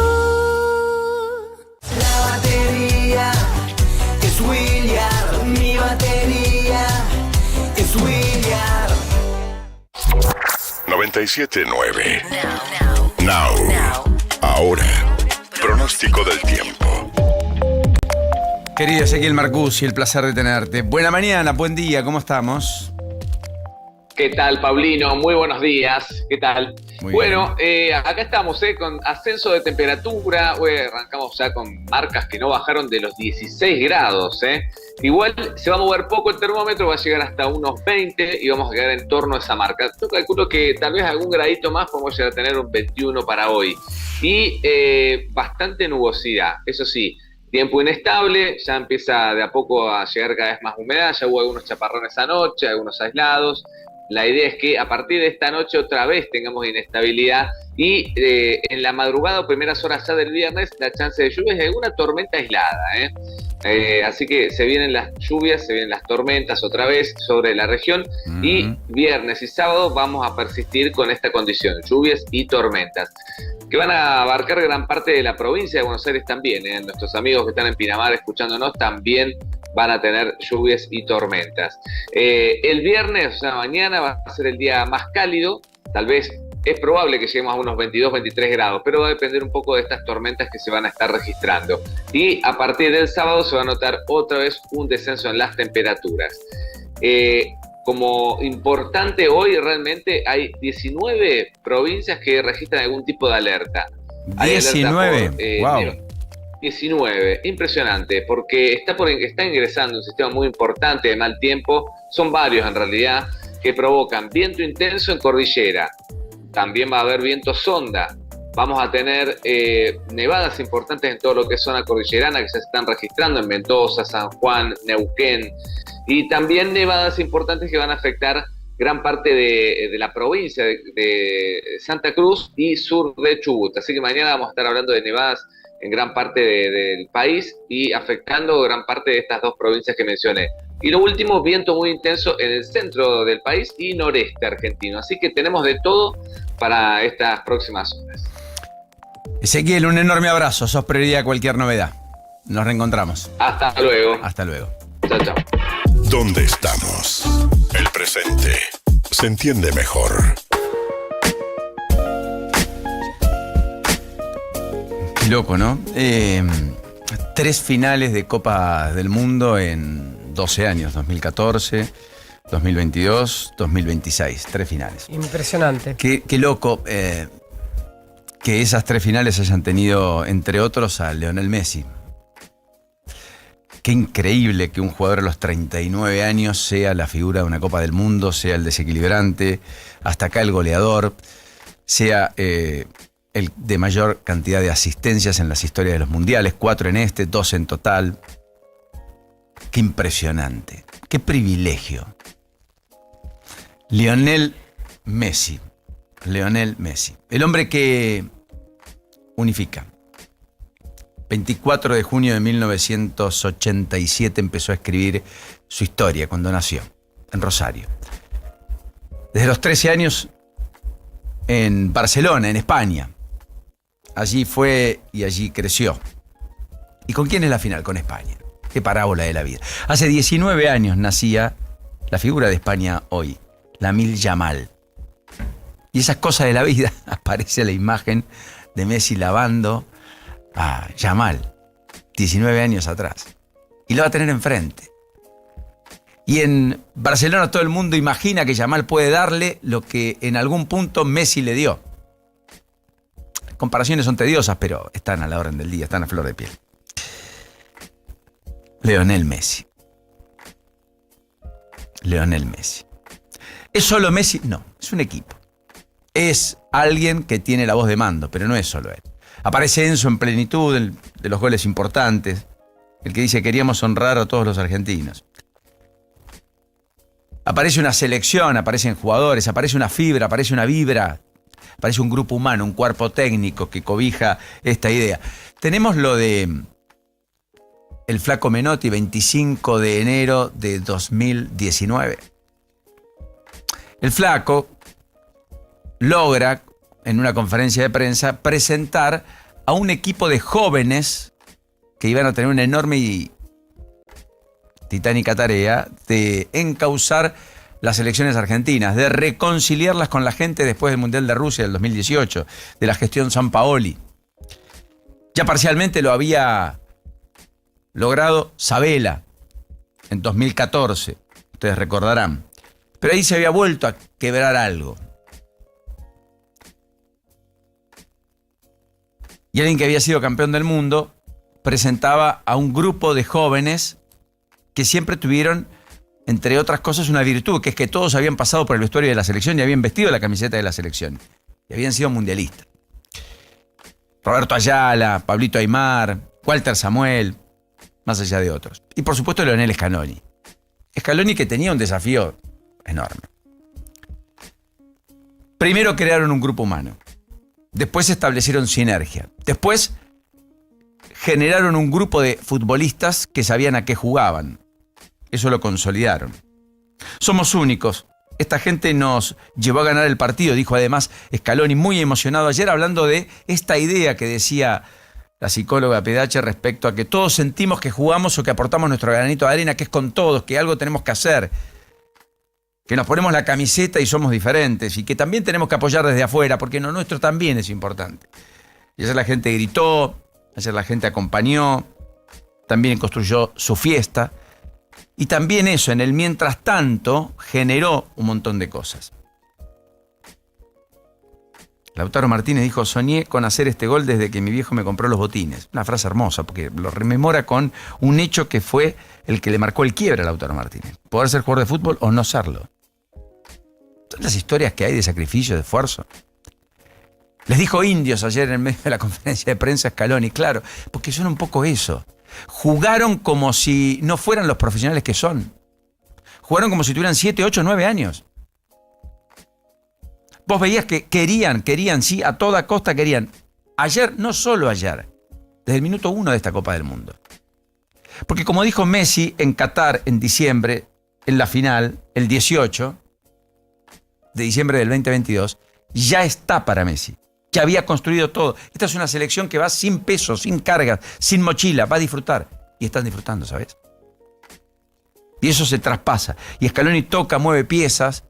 97.9. Now. Ahora. Pronóstico del tiempo. Querido Ezequiel Marcuzzi, el placer de tenerte. Buena mañana, buen día, ¿cómo estamos? ¿Qué tal, Pablino? Muy buenos días. ¿Qué tal? Muy bueno, acá estamos con ascenso de temperatura. Hoy arrancamos ya con marcas que no bajaron de los 16 grados. Igual se va a mover poco el termómetro, va a llegar hasta unos 20 y vamos a quedar en torno a esa marca. Yo calculo que tal vez algún gradito más podemos llegar a tener un 21 para hoy. Y bastante nubosidad, eso sí. Tiempo inestable, ya empieza de a poco a llegar cada vez más humedad, ya hubo algunos chaparrones anoche, algunos aislados. La idea es que a partir de esta noche otra vez tengamos inestabilidad y en la madrugada o primeras horas ya del viernes la chance de lluvias y alguna tormenta aislada. Así que se vienen las lluvias, se vienen las tormentas otra vez sobre la región y viernes y sábado vamos a persistir con esta condición, lluvias y tormentas, que van a abarcar gran parte de la provincia de Buenos Aires también. Nuestros amigos que están en Pinamar escuchándonos también van a tener lluvias y tormentas. El viernes, o sea, mañana va a ser el día más cálido, tal vez es probable que lleguemos a unos 22, 23 grados, pero va a depender un poco de estas tormentas que se van a estar registrando. Y a partir del sábado se va a notar otra vez un descenso en las temperaturas. Como importante hoy realmente hay 19 provincias que registran algún tipo de alerta. 19, wow. 19, impresionante, porque está ingresando un sistema muy importante de mal tiempo, son varios en realidad, que provocan viento intenso en cordillera, también va a haber viento sonda, vamos a tener nevadas importantes en todo lo que es zona cordillerana que ya se están registrando en Mendoza, San Juan, Neuquén, y también nevadas importantes que van a afectar gran parte de la provincia de Santa Cruz y sur de Chubut, así que mañana vamos a estar hablando de nevadas en gran parte del país y afectando gran parte de estas dos provincias que mencioné. Y lo último, viento muy intenso en el centro del país y noreste argentino. Así que tenemos de todo para estas próximas horas. Ezequiel, un enorme abrazo. Sos prioridad a cualquier novedad. Nos reencontramos. Hasta luego. Hasta luego. Chao, chao. ¿Dónde estamos? El presente se entiende mejor. Loco, ¿no? 3 finales de Copa del Mundo en 12 años, 2014, 2022, 2026, 3 finales. Impresionante. Qué loco que esas 3 finales hayan tenido, entre otros, a Lionel Messi. Qué increíble que un jugador a los 39 años sea la figura de una Copa del Mundo, sea el desequilibrante, hasta acá el goleador, sea el de mayor cantidad de asistencias en las historias de los mundiales, 4 en este, 2 en total. Qué impresionante, qué privilegio. Lionel Messi, el hombre que unifica. 24 de junio de 1987 empezó a escribir su historia cuando nació, en Rosario. Desde los 13 años en Barcelona, en España. Allí fue y allí creció. ¿Y con quién es la final? Con España. Qué parábola de la vida. Hace 19 años nacía la figura de España hoy, Lamine Yamal. Y esas cosas de la vida, aparece la imagen de Messi lavando a Yamal, 19 años atrás. Y lo va a tener enfrente. Y en Barcelona todo el mundo imagina que Yamal puede darle lo que en algún punto Messi le dio. Comparaciones son tediosas, pero están a la orden del día, están a flor de piel. Lionel Messi. Lionel Messi. ¿Es solo Messi? No, es un equipo. Es alguien que tiene la voz de mando, pero no es solo él. Aparece Enzo en plenitud de los goles importantes, el que dice queríamos honrar a todos los argentinos. Aparece una selección, aparecen jugadores, aparece una fibra, aparece una vibra, aparece un grupo humano, un cuerpo técnico que cobija esta idea. Tenemos lo de el Flaco Menotti, 25 de enero de 2019. El Flaco logra, en una conferencia de prensa, presentar a un equipo de jóvenes que iban a tener una enorme y titánica tarea de encauzar las selecciones argentinas, de reconciliarlas con la gente después del Mundial de Rusia del 2018, de la gestión Sampaoli. Ya parcialmente lo había logrado Sabella en 2014, ustedes recordarán. Pero ahí se había vuelto a quebrar algo. Y alguien que había sido campeón del mundo presentaba a un grupo de jóvenes que siempre tuvieron, entre otras cosas, una virtud, que es que todos habían pasado por el vestuario de la selección y habían vestido la camiseta de la selección. Y habían sido mundialistas. Roberto Ayala, Pablito Aimar, Walter Samuel, más allá de otros. Y por supuesto Leonel Scaloni. Scaloni que tenía un desafío enorme. Primero crearon un grupo humano. Después establecieron sinergia. Después generaron un grupo de futbolistas que sabían a qué jugaban. Eso lo consolidaron. Somos únicos. Esta gente nos llevó a ganar el partido, dijo además Scaloni, muy emocionado ayer, hablando de esta idea que decía la psicóloga Pedache respecto a que todos sentimos que jugamos o que aportamos nuestro granito de arena, que es con todos, que algo tenemos que hacer, que nos ponemos la camiseta y somos diferentes, y que también tenemos que apoyar desde afuera, porque lo nuestro también es importante. Y ayer la gente gritó, ayer la gente acompañó, también construyó su fiesta. Y también eso, en el mientras tanto, generó un montón de cosas. Lautaro Martínez dijo, soñé con hacer este gol desde que mi viejo me compró los botines. Una frase hermosa, porque lo rememora con un hecho que fue el que le marcó el quiebre a Lautaro Martínez. Poder ser jugador de fútbol o no serlo. Son las historias que hay de sacrificio, de esfuerzo. Les dijo indios ayer en medio de la conferencia de prensa Scaloni, claro, porque son un poco eso. Jugaron como si no fueran los profesionales que son. Jugaron como si tuvieran 7, 8, 9 años. Vos veías que querían, sí, a toda costa querían. Ayer, no solo ayer, desde el minuto 1 de esta Copa del Mundo. Porque como dijo Messi en Qatar en diciembre, en la final, el 18 de diciembre del 2022, ya está para Messi. Ya había construido todo. Esta es una selección que va sin peso, sin cargas, sin mochila, va a disfrutar. Y están disfrutando, ¿sabes? Y eso se traspasa. Y Scaloni toca, mueve piezas,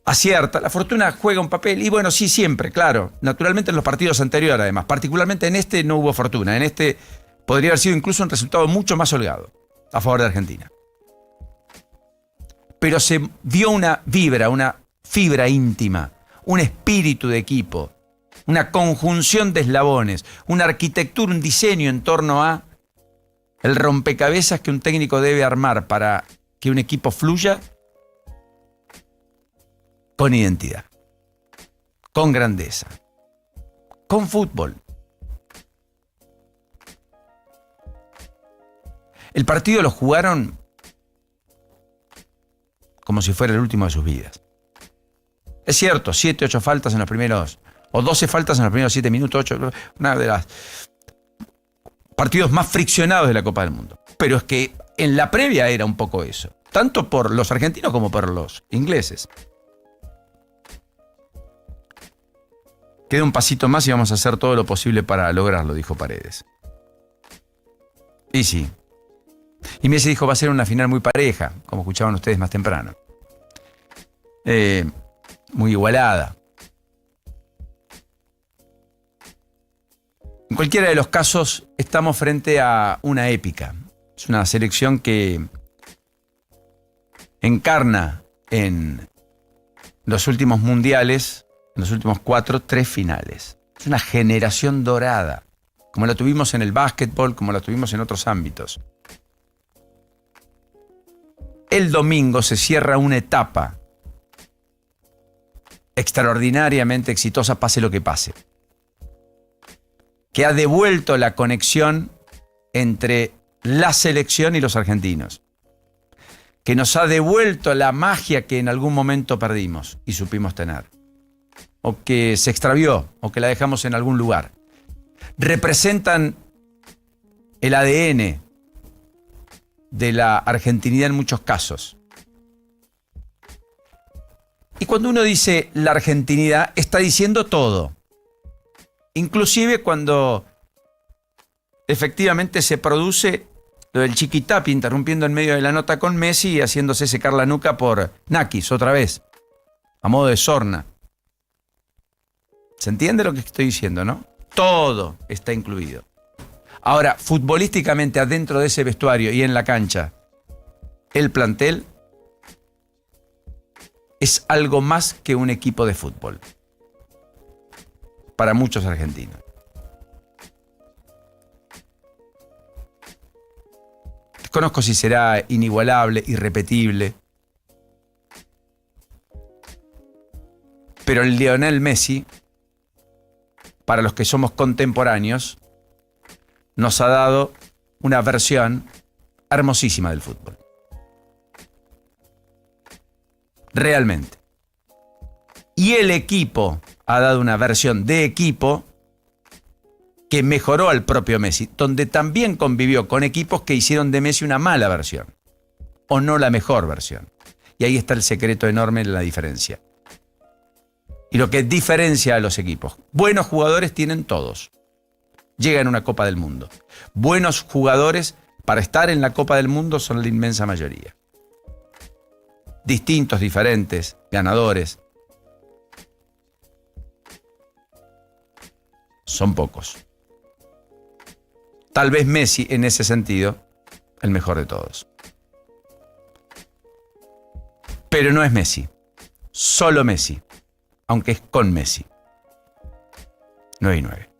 acierta. La fortuna juega un papel. Y bueno, sí, siempre, claro. Naturalmente en los partidos anteriores, además. Particularmente en este no hubo fortuna. En este podría haber sido incluso un resultado mucho más holgado a favor de Argentina. Pero se vio una vibra, una fibra íntima, un espíritu de equipo, una conjunción de eslabones, una arquitectura, un diseño en torno a el rompecabezas que un técnico debe armar para que un equipo fluya con identidad, con grandeza, con fútbol. El partido lo jugaron como si fuera el último de sus vidas. Es cierto, 7, 8 faltas en los primeros, o 12 faltas en los primeros 7 minutos, 8, una de las partidos más friccionados de la Copa del Mundo. Pero es que en la previa era un poco eso, tanto por los argentinos como por los ingleses. Queda un pasito más y vamos a hacer todo lo posible para lograrlo, dijo Paredes. Y sí. Y Messi dijo, va a ser una final muy pareja, como escuchaban ustedes más temprano. Muy igualada. En cualquiera de los casos, estamos frente a una épica. Es una selección que encarna en los últimos mundiales, en los últimos 4, 3 finales. Es una generación dorada, como la tuvimos en el básquetbol, como la tuvimos en otros ámbitos. El domingo se cierra una etapa extraordinariamente exitosa, pase lo que pase, que ha devuelto la conexión entre la selección y los argentinos, que nos ha devuelto la magia que en algún momento perdimos y supimos tener, o que se extravió, o que la dejamos en algún lugar. Representan el ADN de la argentinidad en muchos casos. Y cuando uno dice la argentinidad, está diciendo todo. Inclusive cuando efectivamente se produce Lo del Chiquitapi interrumpiendo en medio de la nota con Messi y haciéndose secar la nuca por Nakis otra vez, a modo de sorna. ¿Se entiende lo que estoy diciendo, no? Todo está incluido. Ahora, futbolísticamente adentro de ese vestuario y en la cancha, el plantel es algo más que un equipo de fútbol. Para muchos argentinos. Desconozco si será inigualable, irrepetible. Pero el Lionel Messi, para los que somos contemporáneos, nos ha dado una versión hermosísima del fútbol. Realmente. Y el equipo ha dado una versión de equipo que mejoró al propio Messi, donde también convivió con equipos que hicieron de Messi una mala versión, o no la mejor versión. Y ahí está el secreto enorme en la diferencia. Y lo que diferencia a los equipos. Buenos jugadores tienen todos. Llegan a una Copa del Mundo. Buenos jugadores para estar en la Copa del Mundo son la inmensa mayoría. Distintos, diferentes, ganadores. Son pocos. Tal vez Messi, en ese sentido, el mejor de todos. Pero no es Messi. Solo Messi. Aunque es con Messi. 9-9.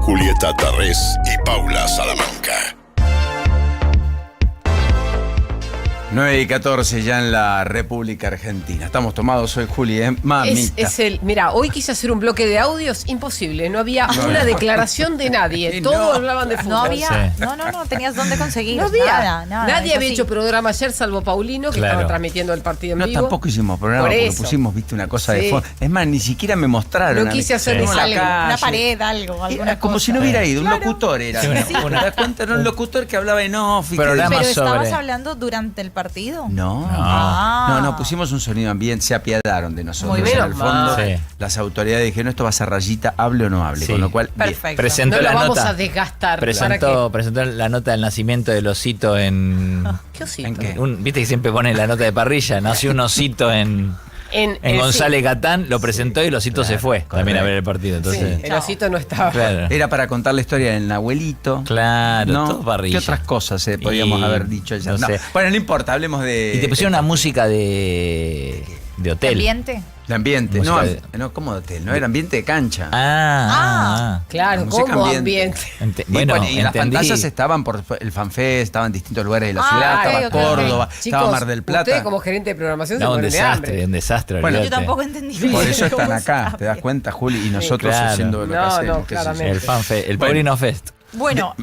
Julieta Tarrés y Paula Salamanca. 9:14 ya en la República Argentina. Estamos tomados hoy, Juli, mamita. Mira, hoy quise hacer un bloque de audios, imposible. No había una declaración de nadie. Todos hablaban de fútbol. No había, no tenías dónde conseguir. No había. Nada, Nadie había hecho programa ayer, salvo Paulino, que estaba transmitiendo el partido en vivo. No, tampoco hicimos programa porque pusimos, viste, una cosa de fondo. Es más, ni siquiera me mostraron. No quise hacer algo, una pared, alguna como cosa. si no hubiera ido, un locutor era. ¿Te das cuenta? Era un locutor que hablaba en off. Pero estabas hablando durante el partido. No, pusimos un sonido ambiente, se apiadaron de nosotros. Muy bien, en el fondo, sí. Las autoridades dijeron, esto va a ser rayita, hable o no hable. Sí. Con lo cual, perfecto. Presentó no la lo vamos nota. a desgastar. Presentó la nota del nacimiento del osito en... ¿Qué osito? ¿En qué? Viste que siempre pone la nota de parrilla. Nació un osito en González Catán, lo presentó y el osito se fue también a ver el partido. Entonces, el osito no estaba. Claro. Era para contar la historia del abuelito. Claro, ¿no? todo parrilla. ¿Qué otras cosas podíamos haber dicho ya? No sé. Bueno, no importa, hablemos de... Y te pusieron una música de hotel. ¿Ambiente? De ambiente. Música No, ¿cómo de hotel? No, era ambiente de cancha. Claro, música como ambiente. Y las pantallas estaban por el FanFest, estaban en distintos lugares de la ciudad, estaba Córdoba, estaba Mar del Plata. Usted como gerente de programación se pone de hambre. Un desastre. Bueno, yo tampoco entendí. Por eso están acá, ¿te das cuenta, Juli? Y nosotros haciendo lo que hacemos. Claramente. El FanFest, el Paulino Fest. Bueno,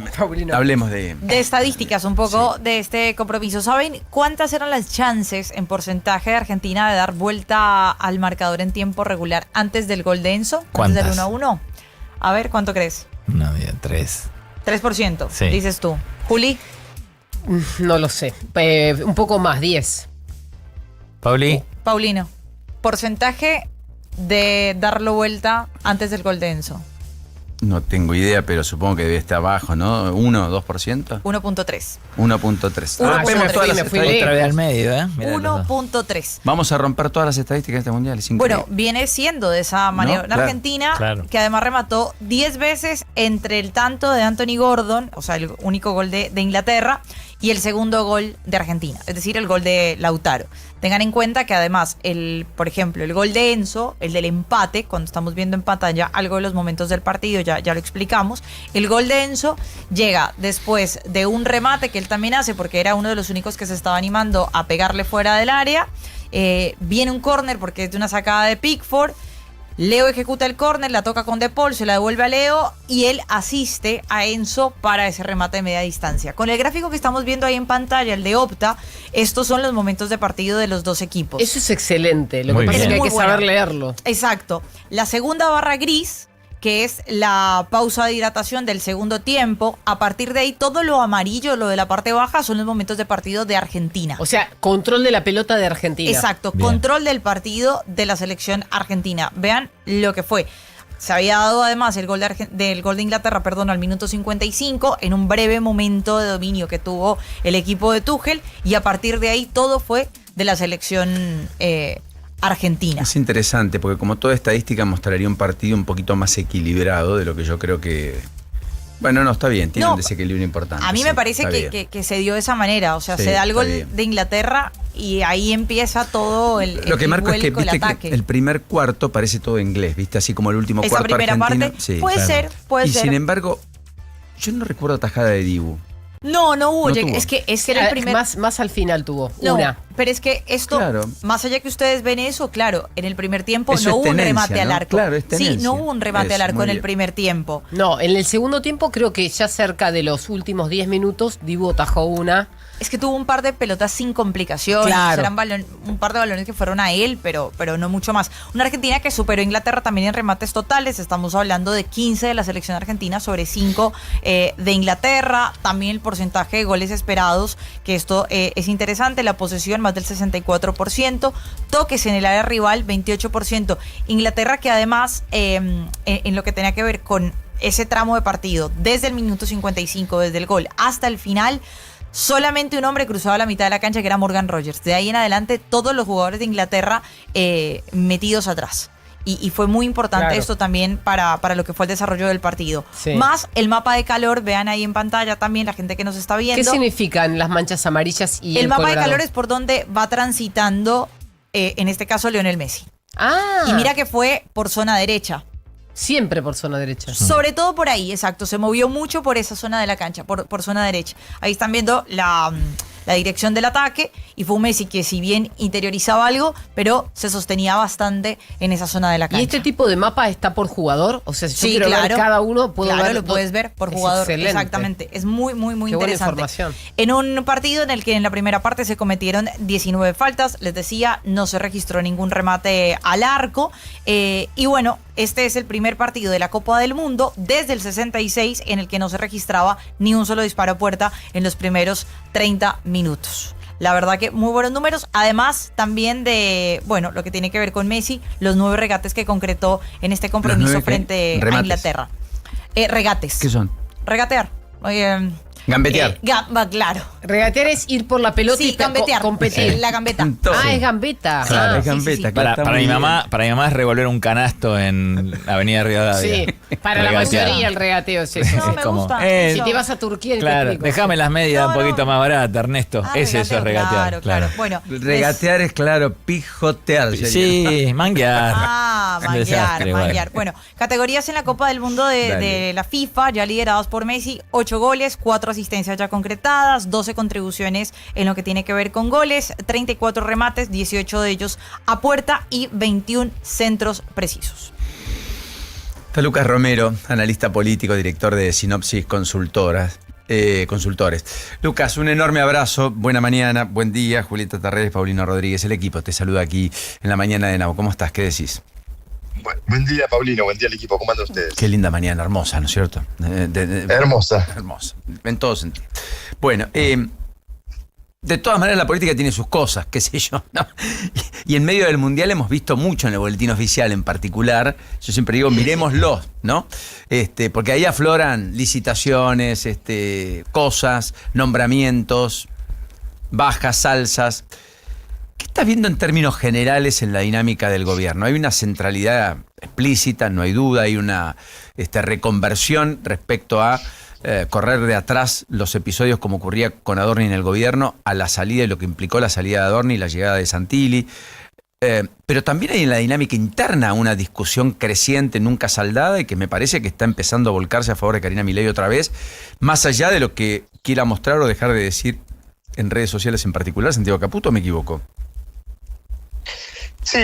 hablemos de estadísticas un poco de este compromiso. ¿Saben cuántas eran las chances en porcentaje de Argentina de dar vuelta al marcador en tiempo regular antes del gol de Enzo? ¿Cuántas? Antes del 1-1. A ver, ¿cuánto crees? No, bien, 3. 3%, sí. Dices tú. ¿Juli? No lo sé. Un poco más, 10. ¿Pauli? Paulino. Porcentaje de darlo vuelta antes del gol de Enzo. No tengo idea, pero supongo que debe estar abajo, ¿no? 1, 2%. 1.3. 1.3. Vemos todas las estadísticas. Otra vez al medio, ¿eh? 1.3. Vamos a romper todas las estadísticas de este mundial. Es increíble. Bueno, viene siendo de esa manera Claro, Argentina, claro. que además remató 10 veces entre el tanto de Anthony Gordon, o sea, el único gol de Inglaterra, y el segundo gol de Argentina, es decir, el gol de Lautaro. Tengan en cuenta que además, por ejemplo, el gol de Enzo, el del empate, cuando estamos viendo en pantalla algo de los momentos del partido, ya lo explicamos, el gol de Enzo llega después de un remate que él también hace, porque era uno de los únicos que se estaba animando a pegarle fuera del área. Viene un córner porque es de una sacada de Pickford. Leo ejecuta el córner, la toca con De Paul, se la devuelve a Leo y él asiste a Enzo para ese remate de media distancia. Con el gráfico que estamos viendo ahí en pantalla, el de Opta, estos son los momentos de partido de los dos equipos. Eso es excelente. Lo Muy que pasa es que bien. hay que Muy saber bueno. leerlo. Exacto. La segunda barra gris, que es la pausa de hidratación del segundo tiempo. A partir de ahí, todo lo amarillo, lo de la parte baja, son los momentos de partido de Argentina. O sea, control de la pelota de Argentina. Exacto, Bien. control del partido de la selección argentina. Vean lo que fue. Se había dado además el gol del gol de Inglaterra, al minuto 55, en un breve momento de dominio que tuvo el equipo de Tuchel, y a partir de ahí todo fue de la selección argentina. Es interesante porque como toda estadística mostraría un partido un poquito más equilibrado de lo que yo creo que... Bueno, no, está bien, tiene un desequilibrio importante. A mí me parece está bien. que se dio de esa manera, o sea, Sí, se da el está gol bien. de Inglaterra y ahí empieza todo Lo que marco es que, vuelco, el viste, ataque. que el primer cuarto parece todo inglés, ¿viste? Así como el último Esa cuarto primera argentino. parte, Sí, puede claro. ser. Y sin embargo, yo no recuerdo tajada de Dibu. No hubo. No tuvo. Es que era el primer... Más al final tuvo. No, Una. pero es que esto, Claro. más allá que ustedes ven eso, claro, en el primer tiempo Eso no es hubo un tenencia, remate al ¿no? arco. Claro, es Sí, tenencia. no hubo un remate Eso, al arco muy en el bien. primer tiempo. No, en el segundo tiempo creo que ya cerca de los últimos 10 minutos, Dibu atajó una. Es que tuvo un par de pelotas sin complicaciones. Claro. Eran un par de balones que fueron a él, pero no mucho más. Una Argentina que superó a Inglaterra también en remates totales. Estamos hablando de 15 de la selección argentina sobre 5 de Inglaterra. También el porcentaje de goles esperados, que esto es interesante. La posesión más del 64%. Toques en el área rival, 28%. Inglaterra que además, en lo que tenía que ver con ese tramo de partido, desde el minuto 55, desde el gol hasta el final, solamente un hombre cruzaba la mitad de la cancha, que era Morgan Rogers. De ahí en adelante, todos los jugadores de Inglaterra metidos atrás. Y fue muy importante esto también para lo que fue el desarrollo del partido. Sí. Más el mapa de calor, vean ahí en pantalla también la gente que nos está viendo. ¿Qué significan las manchas amarillas y el mapa colorado? de calor es por donde va transitando, en este caso, Lionel Messi. Ah. Y mira que fue por zona derecha. Siempre por zona derecha. Sobre todo por ahí, exacto. Se movió mucho por esa zona de la cancha, por zona derecha. Ahí están viendo la dirección del ataque y fue un Messi que si bien interiorizaba algo, pero se sostenía bastante en esa zona de la cancha. ¿Y este tipo de mapa está por jugador? O sea, si yo quiero ver cada uno, puedo ver. Claro, lo puedes ver por jugador. Excelente. Exactamente. Es muy, muy, muy Qué buena interesante. información. En un partido en el que en la primera parte se cometieron 19 faltas, les decía, no se registró ningún remate al arco. Y bueno, este es el primer partido de la Copa del Mundo desde el 66 en el que no se registraba ni un solo disparo a puerta en los primeros 30 minutos. La verdad que muy buenos números, además también de, bueno, lo que tiene que ver con Messi, los 9 regates que concretó en este compromiso frente a Inglaterra. Regates. ¿Qué son? Regatear. Gambetear. Claro. Regatear es ir por la pelota y gambetear. competir. La gambeta. Es gambeta. Claro, es gambeta. Para mi mamá es revolver un canasto en Avenida Rivadavia. Sí, para la mayoría el regateo es eso. No, me gusta. Si te vas a Turquía, claro, déjame las medias un poquito más baratas, Ernesto. Es eso, regatear. Claro. Bueno, regatear es claro, pijotear. Sí, manguear. Manguear. Bueno, categorías en la Copa del Mundo de la FIFA, ya liderados por Messi, 8 goles, 4 asistencias ya concretadas, 12 contribuciones en lo que tiene que ver con goles, 34 remates, 18 de ellos a puerta y 21 centros precisos. Está Lucas Romero, analista político, director de Sinopsis Consultores. Lucas, un enorme abrazo, buena mañana, buen día. Julieta Tarredes, Paulino Rodríguez, el equipo te saluda aquí en la mañana de Nau. ¿Cómo estás? ¿Qué decís? Buen día, Paulino, buen día al equipo. ¿Cómo andan ustedes? Qué linda mañana, hermosa, ¿no es cierto? Hermosa. Hermosa, en todo sentido. Bueno, de todas maneras la política tiene sus cosas, qué sé yo, ¿no? Y en medio del Mundial hemos visto mucho en el Boletín Oficial en particular, yo siempre digo, miremoslo, ¿no? Porque ahí afloran licitaciones, cosas, nombramientos, bajas, alzas. ¿Qué estás viendo en términos generales en la dinámica del gobierno? Hay una centralidad explícita, no hay duda, hay una reconversión respecto a correr de atrás los episodios como ocurría con Adorni en el gobierno, a la salida y lo que implicó la salida de Adorni y la llegada de Santilli. Pero también hay en la dinámica interna una discusión creciente, nunca saldada, y que me parece que está empezando a volcarse a favor de Karina Milei otra vez, más allá de lo que quiera mostrar o dejar de decir en redes sociales en particular. Santiago Caputo, ¿o me equivoco? Sí,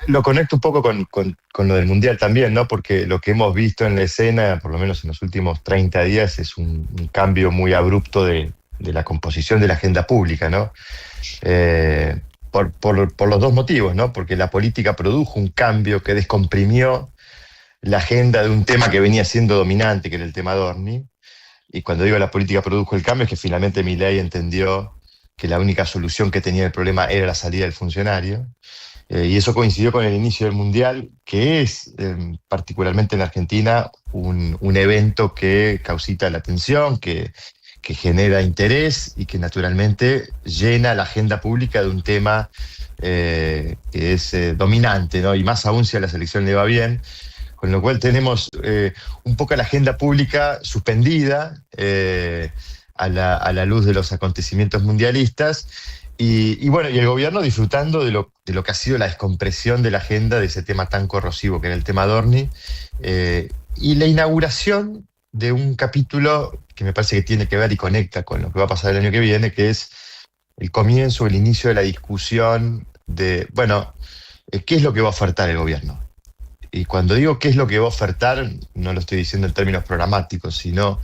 lo conecto un poco con lo del Mundial también, ¿no? Porque lo que hemos visto en la escena, por lo menos en los últimos 30 días, es un cambio muy abrupto de la composición de la agenda pública, ¿no? Por los dos motivos, ¿no? Porque la política produjo un cambio que descomprimió la agenda de un tema que venía siendo dominante, que era el tema Adorni. Y cuando digo la política produjo el cambio, es que finalmente Milei entendió que la única solución que tenía el problema era la salida del funcionario. Y eso coincidió con el inicio del Mundial, que es, particularmente en Argentina, un evento que causita la atención, que genera interés y que naturalmente llena la agenda pública de un tema que es dominante, ¿no? Y más aún si a la selección le va bien. Con lo cual tenemos un poco la agenda pública suspendida a la luz de los acontecimientos mundialistas y bueno, y el gobierno disfrutando de lo que ha sido la descompresión de la agenda de ese tema tan corrosivo que era el tema Adorni y la inauguración de un capítulo que me parece que tiene que ver y conecta con lo que va a pasar el año que viene, que es el comienzo, el inicio de la discusión de, bueno, ¿qué es lo que va a ofertar el gobierno? Y cuando digo qué es lo que va a ofertar, no lo estoy diciendo en términos programáticos, sino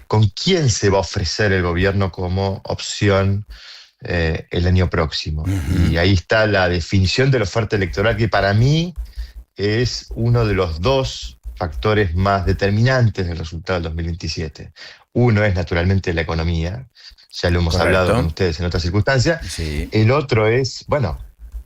con quién se va a ofrecer el gobierno como opción el año próximo. Y ahí está la definición de la oferta electoral, que para mí es uno de los dos factores más determinantes del resultado del 2027. Uno es naturalmente la economía, ya lo hemos hablado con ustedes en otras circunstancias. Sí. El otro es, bueno,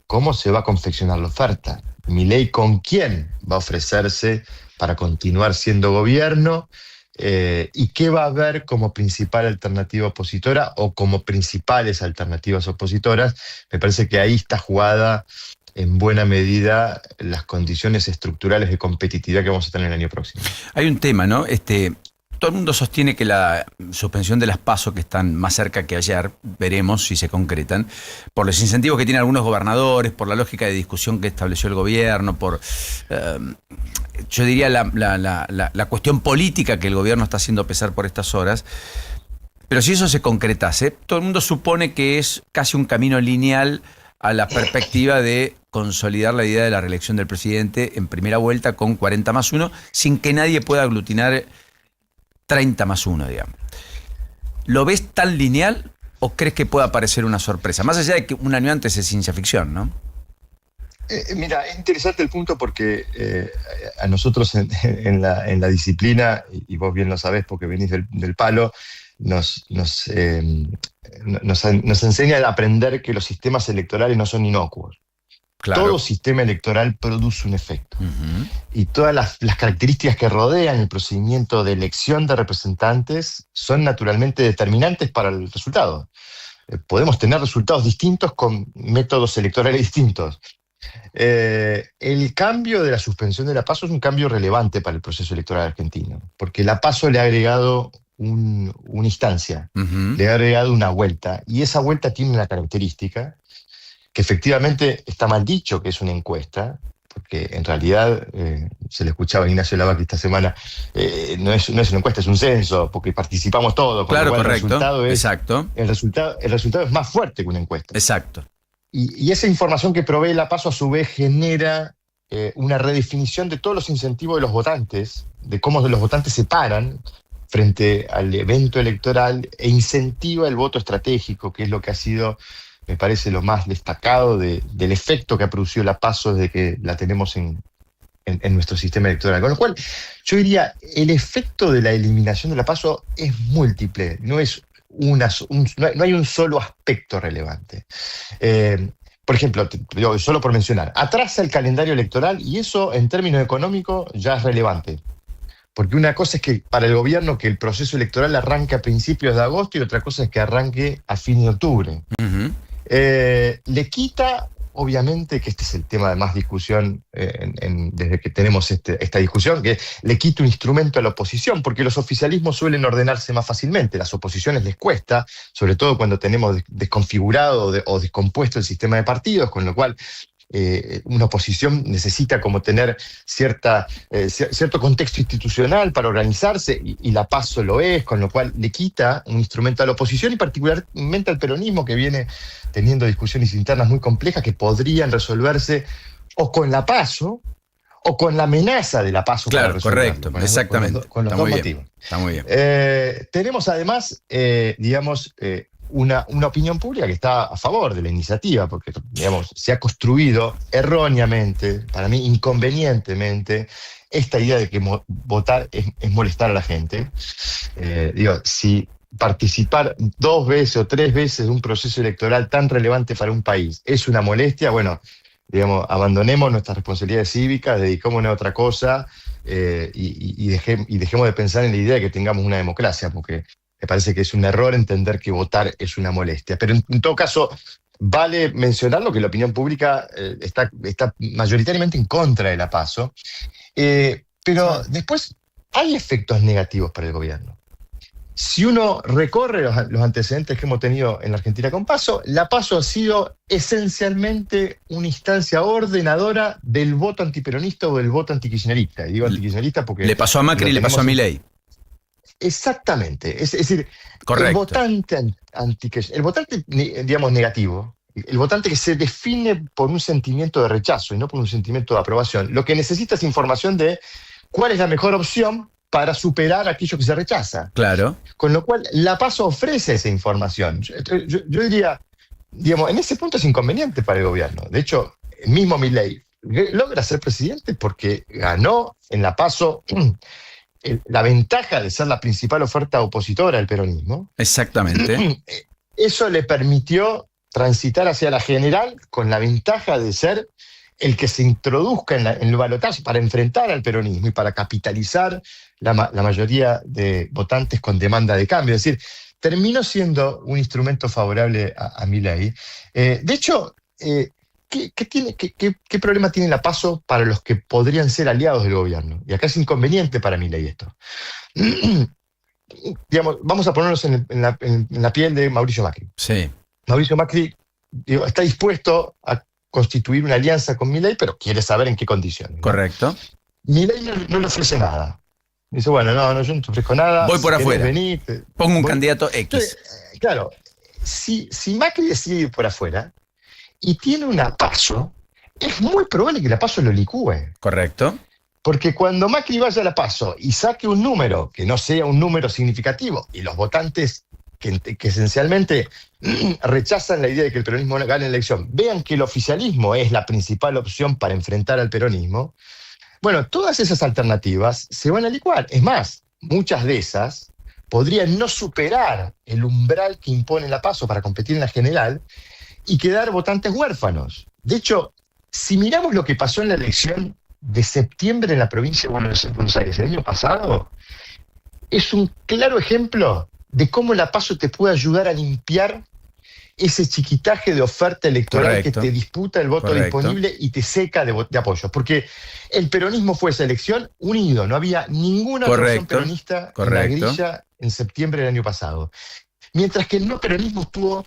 cómo se va a confeccionar la oferta. Milei, ¿con quién va a ofrecerse para continuar siendo gobierno? ¿Y qué va a haber como principal alternativa opositora o como principales alternativas opositoras? Me parece que ahí está jugada en buena medida las condiciones estructurales de competitividad que vamos a tener el año próximo. Hay un tema, ¿no? todo el mundo sostiene que la suspensión de las PASO, que están más cerca que ayer, veremos si se concretan, por los incentivos que tienen algunos gobernadores, por la lógica de discusión que estableció el gobierno, por, yo diría, la cuestión política que el gobierno está haciendo pesar por estas horas. Pero si eso se concretase, todo el mundo supone que es casi un camino lineal a la perspectiva de consolidar la idea de la reelección del presidente en primera vuelta con 40+1, sin que nadie pueda aglutinar 30+1, digamos. ¿Lo ves tan lineal o crees que pueda aparecer una sorpresa? Más allá de que un año antes es ciencia ficción, ¿no? Mira, es interesante el punto porque a nosotros en la disciplina, y vos bien lo sabés porque venís del palo, nos enseña a aprender que los sistemas electorales no son inocuos. Claro. Todo sistema electoral produce un efecto. Uh-huh. Y todas las características que rodean el procedimiento de elección de representantes son naturalmente determinantes para el resultado. Podemos tener resultados distintos con métodos electorales distintos. El cambio de la suspensión de la PASO es un cambio relevante para el proceso electoral argentino, porque la PASO le ha agregado una instancia, uh-huh, le ha agregado una vuelta, y esa vuelta tiene una característica que efectivamente está mal dicho que es una encuesta, porque en realidad, se le escuchaba a Ignacio Lavacqui esta semana, no es una encuesta, es un censo, porque participamos todos. Claro, correcto, el resultado exacto. El resultado es más fuerte que una encuesta. Exacto. Y esa información que provee la PASO a su vez genera una redefinición de todos los incentivos de los votantes, de cómo los votantes se paran frente al evento electoral e incentiva el voto estratégico, que es lo que ha sido, me parece, lo más destacado del efecto que ha producido la PASO desde que la tenemos en nuestro sistema electoral. Con lo cual, yo diría, el efecto de la eliminación de la PASO es múltiple, no hay un solo aspecto relevante. Por ejemplo, solo por mencionar, atrasa el calendario electoral y eso en términos económicos ya es relevante. Porque una cosa es que para el gobierno que el proceso electoral arranque a principios de agosto y otra cosa es que arranque a fin de octubre. Uh-huh. Le quita, obviamente, que este es el tema de más discusión desde que tenemos esta discusión, que le quita un instrumento a la oposición, porque los oficialismos suelen ordenarse más fácilmente. Las oposiciones les cuesta, sobre todo cuando tenemos desconfigurado o descompuesto el sistema de partidos, con lo cual una oposición necesita como tener cierto contexto institucional para organizarse, y la PASO lo es, con lo cual le quita un instrumento a la oposición y particularmente al peronismo, que viene teniendo discusiones internas muy complejas que podrían resolverse o con la PASO o con la amenaza de la PASO. Claro, correcto, exactamente. Con los dos motivos. Está muy bien. Tenemos además, una opinión pública que está a favor de la iniciativa, porque, digamos, se ha construido erróneamente, para mí inconvenientemente, esta idea de que votar es molestar a la gente. Si participar 2 veces o 3 veces de un proceso electoral tan relevante para un país es una molestia, bueno, digamos, abandonemos nuestras responsabilidades cívicas, dedicémonos a otra cosa, y dejemos de pensar en la idea de que tengamos una democracia, porque me parece que es un error entender que votar es una molestia. Pero en todo caso, vale mencionarlo que la opinión pública está mayoritariamente en contra de la PASO, pero después hay efectos negativos para el gobierno. Si uno recorre los antecedentes que hemos tenido en la Argentina con PASO, la PASO ha sido esencialmente una instancia ordenadora del voto antiperonista o del voto antikirchnerista. Y digo antikirchnerista porque... Le pasó a Macri y le pasó a Milei. Exactamente, es decir, correcto. El votante, digamos, negativo, el votante que se define por un sentimiento de rechazo y no por un sentimiento de aprobación, lo que necesita es información de cuál es la mejor opción para superar aquello que se rechaza. Claro. Con lo cual, la PASO ofrece esa información. Yo diría, digamos, en ese punto es inconveniente para el gobierno. De hecho, el mismo Milei logra ser presidente porque ganó en la PASO la ventaja de ser la principal oferta opositora al peronismo. Exactamente. Eso le permitió transitar hacia la general con la ventaja de ser el que se introduzca en el balotaje para enfrentar al peronismo y para capitalizar la mayoría de votantes con demanda de cambio. Es decir, terminó siendo un instrumento favorable a Milei. De hecho, ¿qué problema tiene la PASO para los que podrían ser aliados del gobierno? Y acá es inconveniente para Milei esto. digamos, vamos a ponernos en la piel de Mauricio Macri. Sí. Mauricio Macri está dispuesto a constituir una alianza con Milei, pero quiere saber en qué condiciones, ¿no? Correcto. Milei no le ofrece nada. Dice, bueno, yo no te ofrezco nada. Voy por si querés afuera. venir, Pongo un candidato X. Entonces, claro, si Macri decide ir por afuera y tiene una PASO, es muy probable que la PASO lo licúe. Correcto. Porque cuando Macri vaya a la PASO y saque un número que no sea un número significativo, y los votantes que esencialmente rechazan la idea de que el peronismo gane la elección, vean que el oficialismo es la principal opción para enfrentar al peronismo, bueno, todas esas alternativas se van a licuar. Es más, muchas de esas podrían no superar el umbral que impone la PASO para competir en la general y quedar votantes huérfanos. De hecho, si miramos lo que pasó en la elección de septiembre en la provincia de Buenos Aires el año pasado, es un claro ejemplo de cómo la PASO te puede ayudar a limpiar ese chiquitaje de oferta electoral. Correcto. Que te disputa el voto. Correcto. Disponible y te seca de apoyo. Porque el peronismo fue esa elección unido, no había ninguna otra opción peronista en la grilla en septiembre del año pasado. Mientras que el no peronismo tuvo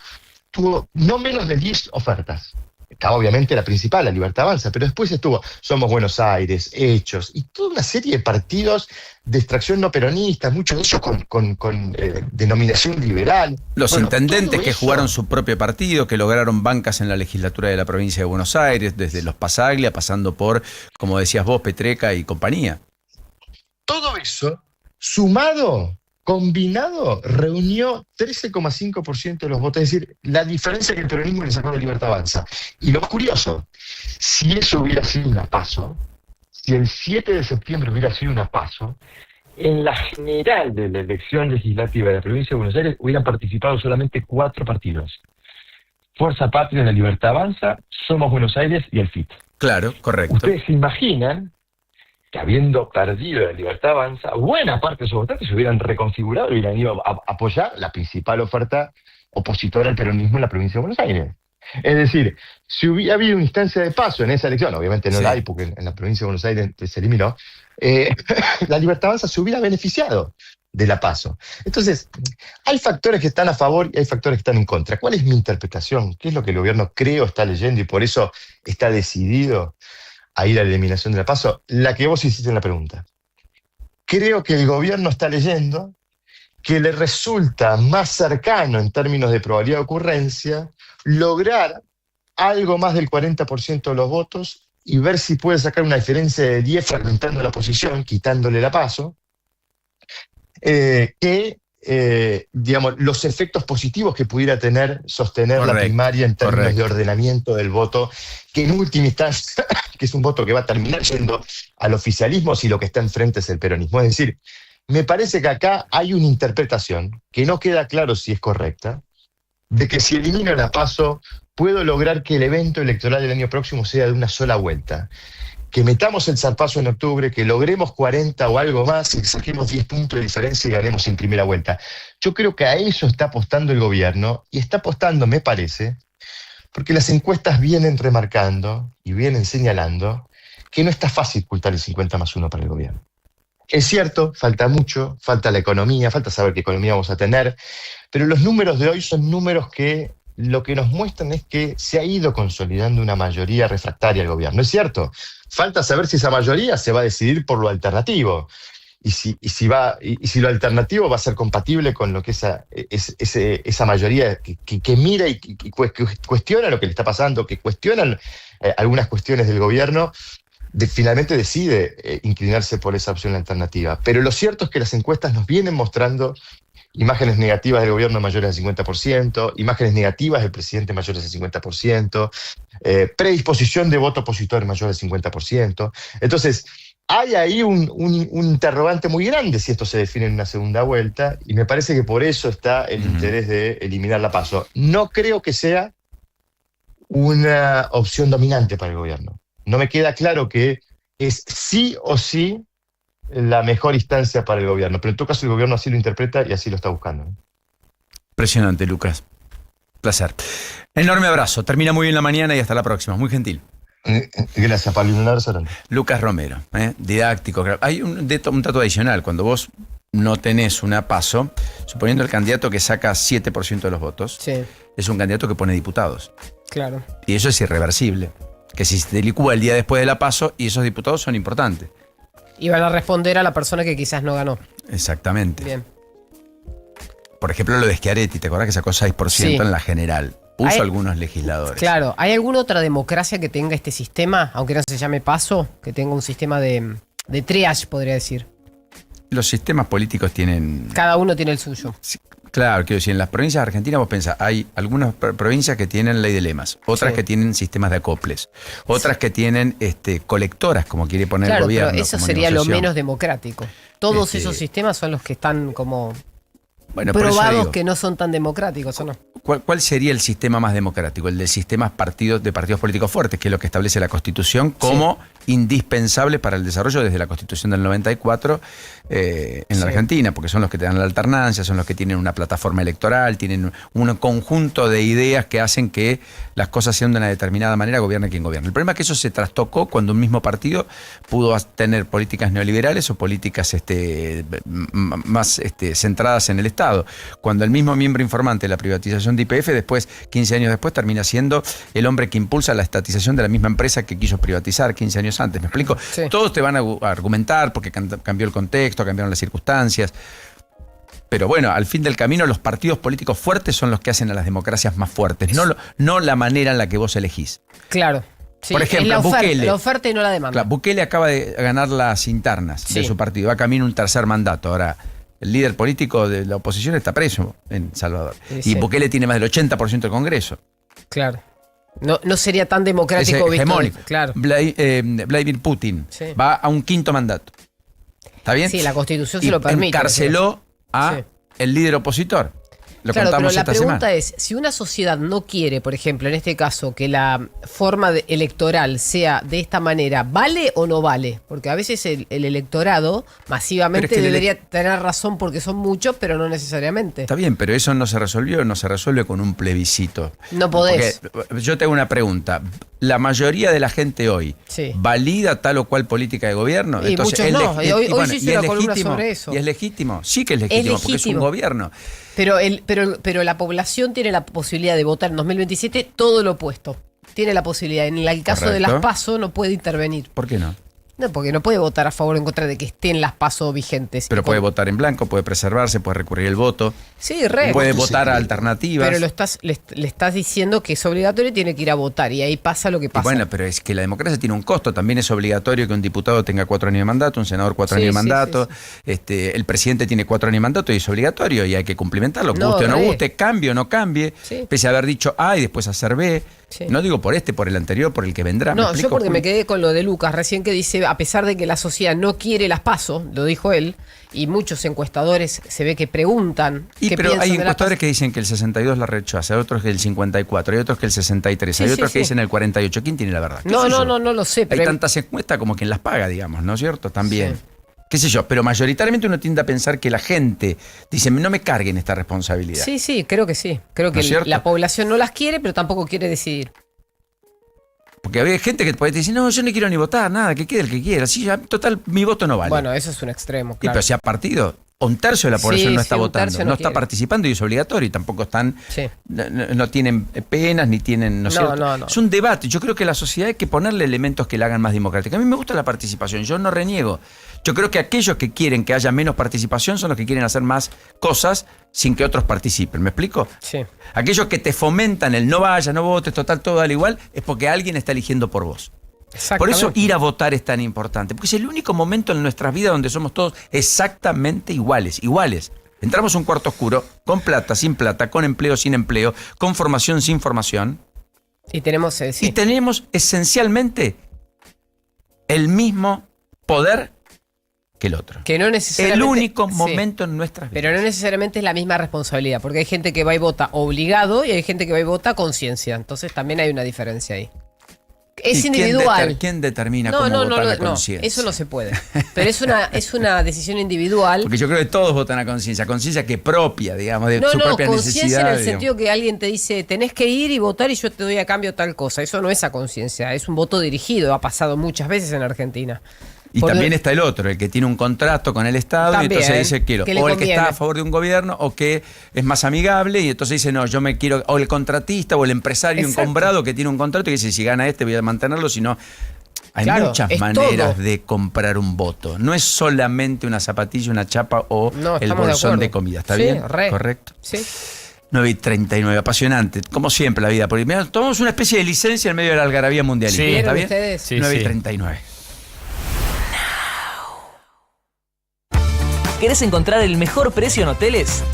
no menos de 10 ofertas. Estaba obviamente la principal, la Libertad Avanza, pero después estuvo Somos Buenos Aires, Hechos, y toda una serie de partidos de extracción no peronista, muchos de ellos con denominación liberal. Los intendentes que jugaron su propio partido, que lograron bancas en la legislatura de la provincia de Buenos Aires, desde los Pasaglia, pasando por, como decías vos, Petreca y compañía. Todo eso, sumado, combinado, reunió 13,5% de los votos. Es decir, la diferencia que el peronismo le sacó de Libertad Avanza. Y lo más curioso, si eso hubiera sido una PASO, si el 7 de septiembre hubiera sido una PASO, en la general de la elección legislativa de la provincia de Buenos Aires hubieran participado solamente 4 partidos. Fuerza Patria de la Libertad Avanza, Somos Buenos Aires y el FIT. Claro, correcto. Ustedes se imaginan que habiendo perdido la Libertad Avanza, buena parte de esos votantes se hubieran reconfigurado y hubieran ido a apoyar la principal oferta opositora al peronismo en la provincia de Buenos Aires. Es decir, si hubiera habido una instancia de paso en esa elección, obviamente no la hay porque en la provincia de Buenos Aires se eliminó, la Libertad Avanza se hubiera beneficiado de la PASO. Entonces, hay factores que están a favor y hay factores que están en contra. ¿Cuál es mi interpretación? ¿Qué es lo que el gobierno creo está leyendo y por eso está decidido a ir a la eliminación de la PASO? La que vos hiciste en la pregunta. Creo que el gobierno está leyendo que le resulta más cercano en términos de probabilidad de ocurrencia lograr algo más del 40% de los votos y ver si puede sacar una diferencia de 10 fragmentando la oposición, quitándole la PASO, digamos, los efectos positivos que pudiera tener sostener la primaria en términos de ordenamiento del voto, que en última instancia, que es un voto que va a terminar yendo al oficialismo si lo que está enfrente es el peronismo. Es decir, me parece que acá hay una interpretación que no queda claro si es correcta, de que si elimino la PASO, puedo lograr que el evento electoral del año próximo sea de una sola vuelta. Que metamos el zarpazo en octubre, que logremos 40 o algo más, y que saquemos 10 puntos de diferencia y ganemos en primera vuelta. Yo creo que a eso está apostando el gobierno, y está apostando, me parece, porque las encuestas vienen remarcando y vienen señalando que no está fácil ocultar el 50+1 para el gobierno. Es cierto, falta mucho, falta la economía, falta saber qué economía vamos a tener, pero los números de hoy son números que lo que nos muestran es que se ha ido consolidando una mayoría refractaria al gobierno. Es cierto, falta saber si esa mayoría se va a decidir por lo alternativo y si lo alternativo va a ser compatible con lo que esa mayoría que mira y que cuestiona lo que le está pasando, que cuestiona algunas cuestiones del gobierno, finalmente decide inclinarse por esa opción alternativa. Pero lo cierto es que las encuestas nos vienen mostrando imágenes negativas del gobierno mayores al 50%, imágenes negativas del presidente mayores al 50%, predisposición de voto opositor mayor al 50%. Entonces, hay ahí un interrogante muy grande si esto se define en una segunda vuelta, y me parece que por eso está el interés de eliminar la PASO. No creo que sea una opción dominante para el gobierno. No me queda claro que es sí o sí la mejor instancia para el gobierno, pero en todo caso el gobierno así lo interpreta y así lo está buscando. Impresionante, Lucas. Placer. Enorme abrazo. Termina muy bien la mañana y hasta la próxima. Muy gentil. Gracias, Pablo. Un abrazo grande. Lucas Romero, didáctico. Hay un dato adicional. Cuando vos no tenés una PASO, suponiendo el candidato que saca 7% de los votos, Sí, es un candidato que pone diputados. claro. Y eso es irreversible. Que si se delicúa el día después de la PASO, y esos diputados son importantes. Y van a responder a la persona que quizás no ganó. Exactamente. Bien. Por ejemplo, lo de Schiaretti, ¿te acordás que sacó 6% Sí. en la general? Puso Hay- algunos legisladores. Claro, ¿hay alguna otra democracia que tenga este sistema, aunque no se llame paso, que tenga un sistema de triage, podría decir? Los sistemas políticos tienen... Cada uno tiene el suyo. Claro, quiero decir, en las provincias argentinas vos pensás, hay algunas provincias que tienen ley de lemas, otras Sí. que tienen sistemas de acoples, otras que tienen colectoras, como quiere poner Claro, el gobierno. pero eso como sería lo negociación. menos democrático. Todos esos sistemas son los que están como Bueno, por eso probados digo, que no son tan democráticos, ¿o no? ¿cuál sería el sistema más democrático? El de sistemas de partidos políticos fuertes, que es lo que establece la Constitución como indispensable para el desarrollo desde la Constitución del 94 en la Sí. Argentina, porque son los que te dan la alternancia, son los que tienen una plataforma electoral, tienen un conjunto de ideas que hacen que las cosas sean de una determinada manera, gobierne quien gobierna. El problema es que eso se trastocó cuando un mismo partido pudo tener políticas neoliberales o políticas más centradas en el Estado. Cuando el mismo miembro informante de la privatización de YPF, después, 15 años después, termina siendo el hombre que impulsa la estatización de la misma empresa que quiso privatizar 15 años antes. ¿Me explico? Sí. Todos te van a argumentar porque cambió el contexto, cambiaron las circunstancias. Pero bueno, al fin del camino, los partidos políticos fuertes son los que hacen a las democracias más fuertes, no la manera en la que vos elegís. Claro. Sí, Por ejemplo, es Bukele. la oferta y no la demanda. Claro, Bukele acaba de ganar las internas de Sí. su partido, va camino a un tercer mandato. Ahora, el líder político de la oposición está preso en Salvador. Sí, Y sí. Bukele tiene más del 80% del Congreso. Claro. No sería tan Es democrático visto hegemónico. de- Claro. Vladimir Putin Sí. va a un quinto mandato. ¿Está bien? Sí, la Constitución Y se lo permite. encarceló a Sí. el líder opositor. Lo Claro, pero contamos la esta pregunta semana. es, si una sociedad no quiere, por ejemplo, en este caso, que la forma electoral sea de esta manera, ¿vale o no vale? Porque a veces el electorado masivamente Pero es que el debería tener razón porque son muchos, pero no necesariamente. Está bien, pero eso no se resuelve con un plebiscito. No podés. Porque yo te hago una pregunta. La mayoría de la gente hoy Sí. valida tal o cual política de gobierno. Y muchos no. Y hoy se hizo y es una columna legítimo, sobre eso. Y es legítimo. Sí que es legítimo, porque es un legítimo. gobierno. Pero la población tiene la posibilidad de votar en 2027 todo lo opuesto. Tiene la posibilidad. En el caso de las Correcto. PASO no puede intervenir. ¿Por qué no? No, porque no puede votar a favor o en contra de que estén las PASO vigentes. Pero Y puede con- votar en blanco, puede preservarse, puede recurrir el voto. Sí, re. Puede votar a alternativas. Pero le estás diciendo que es obligatorio y tiene que ir a votar. Y ahí pasa lo que Y pasa. bueno, pero es que la democracia tiene un costo. También es obligatorio que un diputado tenga 4 años de mandato, un senador 4 Sí, años de sí, mandato. El presidente tiene 4 años de mandato y es obligatorio y hay que cumplimentarlo. No, Guste o no re. guste, cambie o no cambie. Sí. Pese a haber dicho A y después hacer B. Sí. No digo por por el anterior, por el que vendrá. ¿me No, yo explico? porque me quedé con lo de Lucas recién que dice, a pesar de que la sociedad no quiere las PASO, lo dijo él, y muchos encuestadores se ve que preguntan Y qué pero piensan hay de las encuestadores PASO. que dicen que el 62 la rechaza, hay otros que el 54, hay otros que el 63, Sí, hay sí, otros que sí. dicen el 48. ¿Quién tiene la verdad? ¿Qué No, sé no, yo? no lo sé. Hay Pero tantas encuestas como quien las paga, digamos, ¿no es cierto? También. Sí. Qué sé yo, pero mayoritariamente uno tiende a pensar que la gente dice, no me carguen esta responsabilidad. Sí, creo que sí. Creo ¿No que es cierto? la población no las quiere, pero tampoco quiere decidir. Porque hay gente que puede decir, no, yo no quiero ni votar, nada, que quede el que quiera. Sí, ya, total, mi voto no vale. Bueno, eso es un extremo, Y claro. pero si ha partido, un tercio de la población Sí, no está sí, un votando, tercio no no está quiere. participando y es obligatorio y tampoco están, Sí. no tienen penas ni tienen, ¿no es cierto? No. Es un debate. Yo creo que la sociedad hay que ponerle elementos que la hagan más democrática. A mí me gusta la participación, yo no reniego. Yo creo que aquellos que quieren que haya menos participación son los que quieren hacer más cosas sin que otros participen. ¿Me explico? Sí. Aquellos que te fomentan el no vayas, no votes, total, todo al igual, es porque alguien está eligiendo por vos. Por eso ir a votar es tan importante, porque es el único momento en nuestras vidas donde somos todos exactamente iguales. Entramos a un cuarto oscuro, con plata, sin plata, con empleo, sin empleo, con formación, sin formación. Y tenemos, Y tenemos esencialmente el mismo poder que el otro. que no necesariamente... El único sí. momento en nuestras vidas. Pero no necesariamente es la misma responsabilidad, porque hay gente que va y vota obligado y hay gente que va y vota a conciencia. Entonces también hay una diferencia ahí. Es ¿Y quién individual. ¿Quién determina cómo votar la conciencia? Eso no se puede. Pero es una decisión individual. Porque yo creo que todos votan a conciencia que propia, digamos, de No, su no, propia conciencia necesidad. en el digamos. sentido que alguien te dice, tenés que ir y votar y yo te doy a cambio tal cosa. Eso no es a conciencia, es un voto dirigido. Ha pasado muchas veces en Argentina. Y también está el otro, el que tiene un contrato con el Estado También, y entonces dice quiero. que le O el que conviene. está a favor de un gobierno o que es más amigable y entonces dice no, yo me quiero. O el contratista o el empresario Exacto. encombrado que tiene un contrato y dice si gana este voy a mantenerlo, si no. Hay Claro, muchas es maneras todo. de comprar un voto. No es solamente una zapatilla, una chapa o No, el estamos de bolsón acuerdo. de comida. ¿Está Sí, bien? re. Correcto. Sí. 9:39, apasionante, como siempre la vida. Porque mira, tomamos una especie de licencia en medio de la algarabía mundialista. Sí. ¿Está ¿Vieron bien? ustedes? Sí, 9:39. ¿Querés encontrar el mejor precio en hoteles?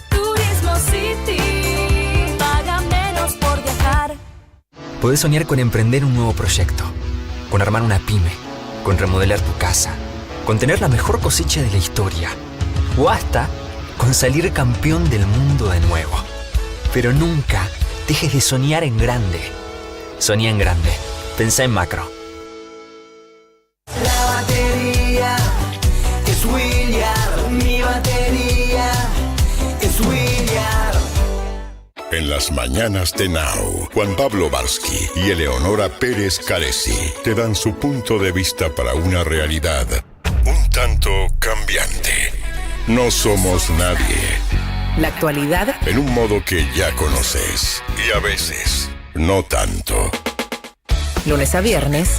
Turismo City, paga menos por viajar. Podés soñar con emprender un nuevo proyecto, con armar una pyme, con remodelar tu casa, con tener la mejor cosecha de la historia, o hasta con salir campeón del mundo de nuevo. Pero nunca dejes de soñar en grande. Soñá en grande. Pensá en macro. La batería es William, mi batería es William. En las mañanas de Now, Juan Pablo Barsky y Eleonora Pérez Caresi te dan su punto de vista para una realidad un tanto cambiante. No somos nadie, La actualidad en un modo que ya conoces y a veces no tanto. lunes a viernes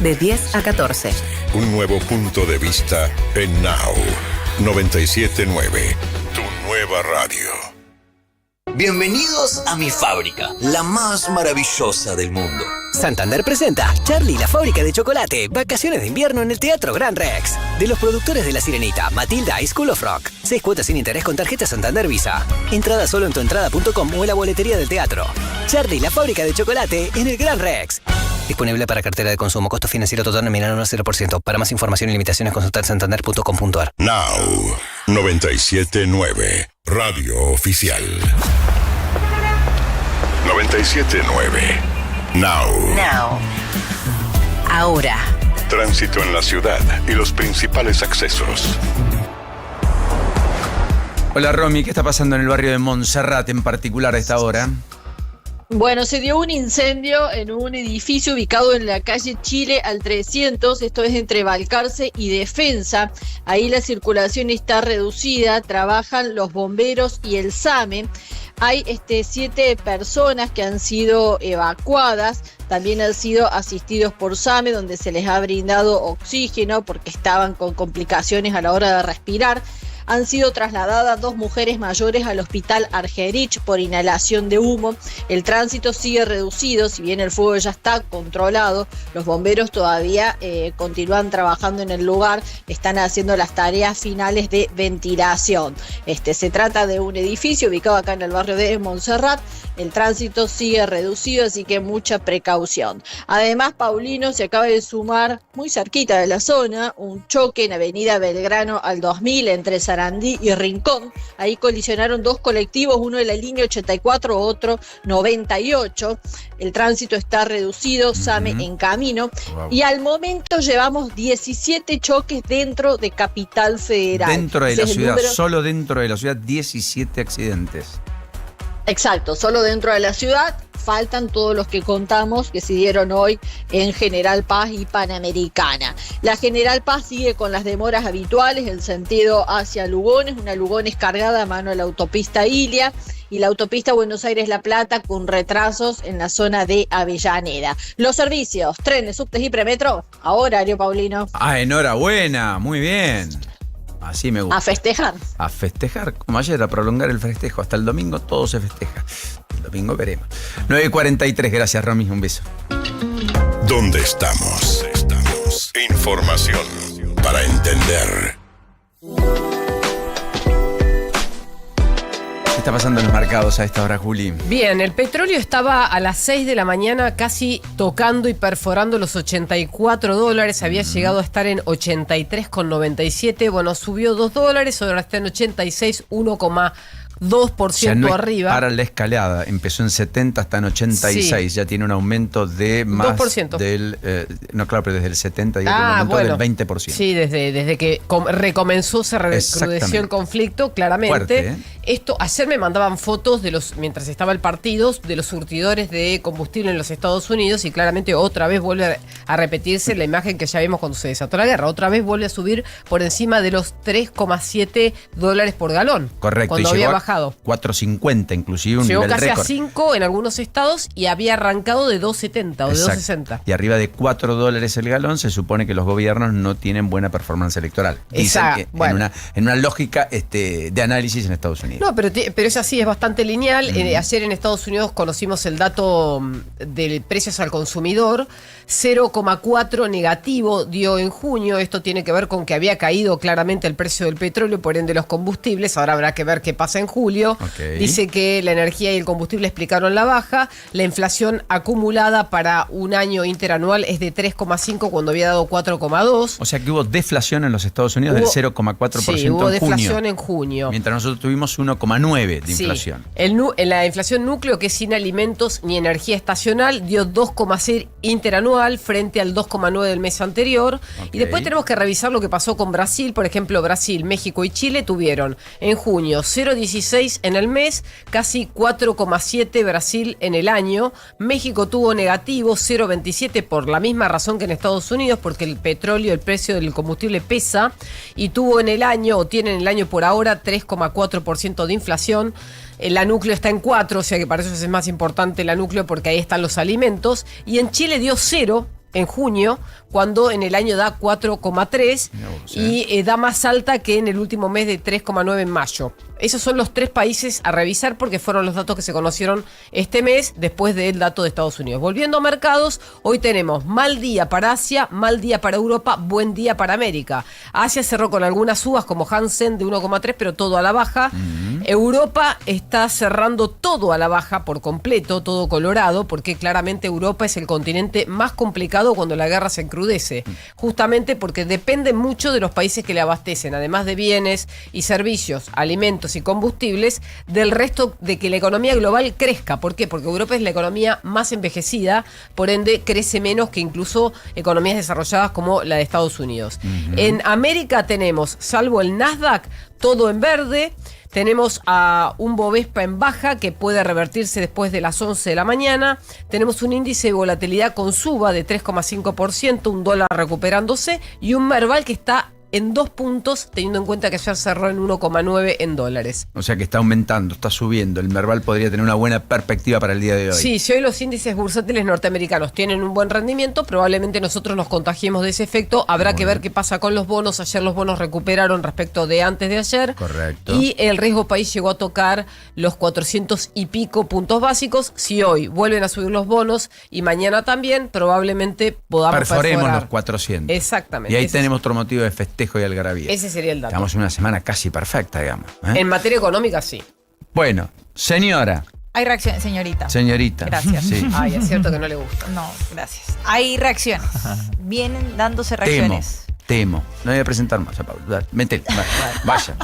de 10 a 14. Un nuevo punto de vista en Now 97.9, tu nueva radio. Bienvenidos a mi fábrica, la más maravillosa del mundo. Santander presenta Charlie la fábrica de chocolate, vacaciones de invierno en el Teatro Gran Rex. De los productores de La Sirenita, Matilda y School of Rock. 6 cuotas sin interés con tarjeta Santander Visa. Entrada solo en tuentrada.com o en la boletería del teatro. Charlie la fábrica de chocolate en el Gran Rex. Disponible para cartera de consumo. Costo financiero total nominal 0%. Para más información y limitaciones consultar santander.com.ar. Now 97.9, radio oficial. 97.9, Now. Ahora. Tránsito en la ciudad y los principales accesos. Hola Romy, ¿qué está pasando en el barrio de Montserrat en particular a esta hora? Bueno, se dio un incendio en un edificio ubicado en la calle Chile al 300, esto es entre Balcarce y Defensa. Ahí la circulación está reducida, trabajan los bomberos y el SAME. Hay 7 personas que han sido evacuadas, también han sido asistidos por SAME, donde se les ha brindado oxígeno porque estaban con complicaciones a la hora de respirar. Han sido trasladadas 2 mujeres mayores al hospital Argerich por inhalación de humo. El tránsito sigue reducido, si bien el fuego ya está controlado, los bomberos todavía continúan trabajando en el lugar, están haciendo las tareas finales de ventilación. Se trata de un edificio ubicado acá en el barrio de Montserrat. El tránsito sigue reducido, así que mucha precaución. Además, Paulino se acaba de sumar muy cerquita de la zona un choque en Avenida Belgrano al 2000 entre Sarandí y Rincón. Ahí colisionaron 2 colectivos, uno de la línea 84, otro 98. El tránsito está reducido, SAME en camino. Wow. Y al momento llevamos 17 choques dentro de Capital Federal. Dentro de Ese la es el ciudad, número. solo dentro de la ciudad, 17 accidentes. Exacto, solo dentro de la ciudad. Faltan todos los que contamos que se dieron hoy en General Paz y Panamericana. La General Paz sigue con las demoras habituales en sentido hacia Lugones, una Lugones cargada a mano de la autopista Ilia y la autopista Buenos Aires-La Plata con retrasos en la zona de Avellaneda. Los servicios, trenes, subtes y premetro, a horario, Paulino. Ah, enhorabuena, muy bien. Así me gusta. A festejar. A festejar, como ayer, a prolongar el festejo. Hasta el domingo todo se festeja. El domingo veremos. 9:43, gracias Romy, un beso. ¿Dónde estamos? Información para entender. ¿Qué está pasando en los mercados a esta hora, Juli? Bien, el petróleo estaba a las 6 de la mañana casi tocando y perforando los $84. Había llegado a estar en 83,97. Bueno, subió $2, ahora está en 86, 1,2% no es arriba. para la escalada, empezó en 70 hasta en 86, ya tiene un aumento de más 2%. del... no, claro, pero desde el 70 ya tiene un aumento del 20%. Sí, desde que recomenzó, se recrudeció el conflicto, claramente. Fuerte, Ayer me mandaban fotos mientras estaba el partido, de los surtidores de combustible en los Estados Unidos, y claramente otra vez vuelve a repetirse la imagen que ya vimos cuando se desató la guerra. Otra vez vuelve a subir por encima de los $3,7 por galón. Correcto. Cuando y había llegó bajado. 4.50 inclusive, un Llegó nivel casi récord. a 5 en algunos estados y había arrancado de 2.70 o de Exacto. 2.60. Y arriba de $4 el galón, se supone que los gobiernos no tienen buena performance electoral. Dicen que bueno. en una lógica de análisis en Estados Unidos. No, pero es así, es bastante lineal. Ayer en Estados Unidos conocimos el dato de precios al consumidor. 0,4 negativo dio en junio. Esto tiene que ver con que había caído claramente el precio del petróleo, por ende los combustibles. Ahora habrá que ver qué pasa en julio. Okay. Dice que la energía y el combustible explicaron la baja. La inflación acumulada para un año interanual es de 3,5 cuando había dado 4,2. O sea que hubo deflación en los Estados Unidos del 0,4% Sí, hubo en junio. deflación en junio. Mientras nosotros tuvimos 1,9 de Sí. inflación. La inflación núcleo, que es sin alimentos ni energía estacional, dio 2,6 interanual frente al 2,9 del mes anterior. Okay. Y después tenemos que revisar lo que pasó con Brasil. Por ejemplo, Brasil, México y Chile tuvieron en junio 0,16 en el mes, casi 4,7 Brasil en el año. México tuvo negativo 0,27 por la misma razón que en Estados Unidos, porque el petróleo, el precio del combustible pesa, y tuvo en el año, o tiene en el año por ahora, 3,4% de inflación. La núcleo está en 4, o sea que para eso es más importante la núcleo, porque ahí están los alimentos. Y en Chile dio 0 en junio, cuando en el año da 4,3 y da más alta que en el último mes de 3,9 en mayo. Esos son los 3 países a revisar porque fueron los datos que se conocieron este mes después del dato de Estados Unidos. Volviendo a mercados, hoy tenemos mal día para Asia, mal día para Europa, buen día para América. Asia cerró con algunas subas como Hansen de 1,3, pero todo a la baja. Europa está cerrando todo a la baja por completo, todo colorado, porque claramente Europa es el continente más complicado cuando la guerra se encrudece. Justamente porque depende mucho de los países que le abastecen, además de bienes y servicios, alimentos y combustibles, del resto, de que la economía global crezca. ¿Por qué? Porque Europa es la economía más envejecida, por ende crece menos que incluso economías desarrolladas como la de Estados Unidos. En América tenemos, salvo el Nasdaq, todo en verde. Tenemos a un Bovespa en baja que puede revertirse después de las 11 de la mañana. Tenemos un índice de volatilidad con suba de 3,5%, un dólar recuperándose y un Merval que está en 2 puntos, teniendo en cuenta que ayer cerró en 1,9 en dólares. O sea que está aumentando, está subiendo. El Merval podría tener una buena perspectiva para el día de hoy. Sí, si hoy los índices bursátiles norteamericanos tienen un buen rendimiento, probablemente nosotros nos contagiemos de ese efecto. Habrá que ver qué pasa con los bonos. Ayer los bonos recuperaron respecto de antes de ayer. Correcto. Y el riesgo país llegó a tocar los 400 y pico puntos básicos. Si hoy vuelven a subir los bonos y mañana también, probablemente podamos perforemos perforar los 400. Exactamente. Y ahí tenemos otro motivo de festejo y algarabía. Ese sería el dato. Estamos en una semana casi perfecta, digamos. En materia económica, sí. Bueno, señora. Hay reacciones, señorita. Señorita. Gracias. Sí. Ay, es cierto que no le gusta. No, gracias. Hay reacciones. Vienen dándose reacciones. Temo. No voy a presentar más a Paula. Dale, métele. Vaya.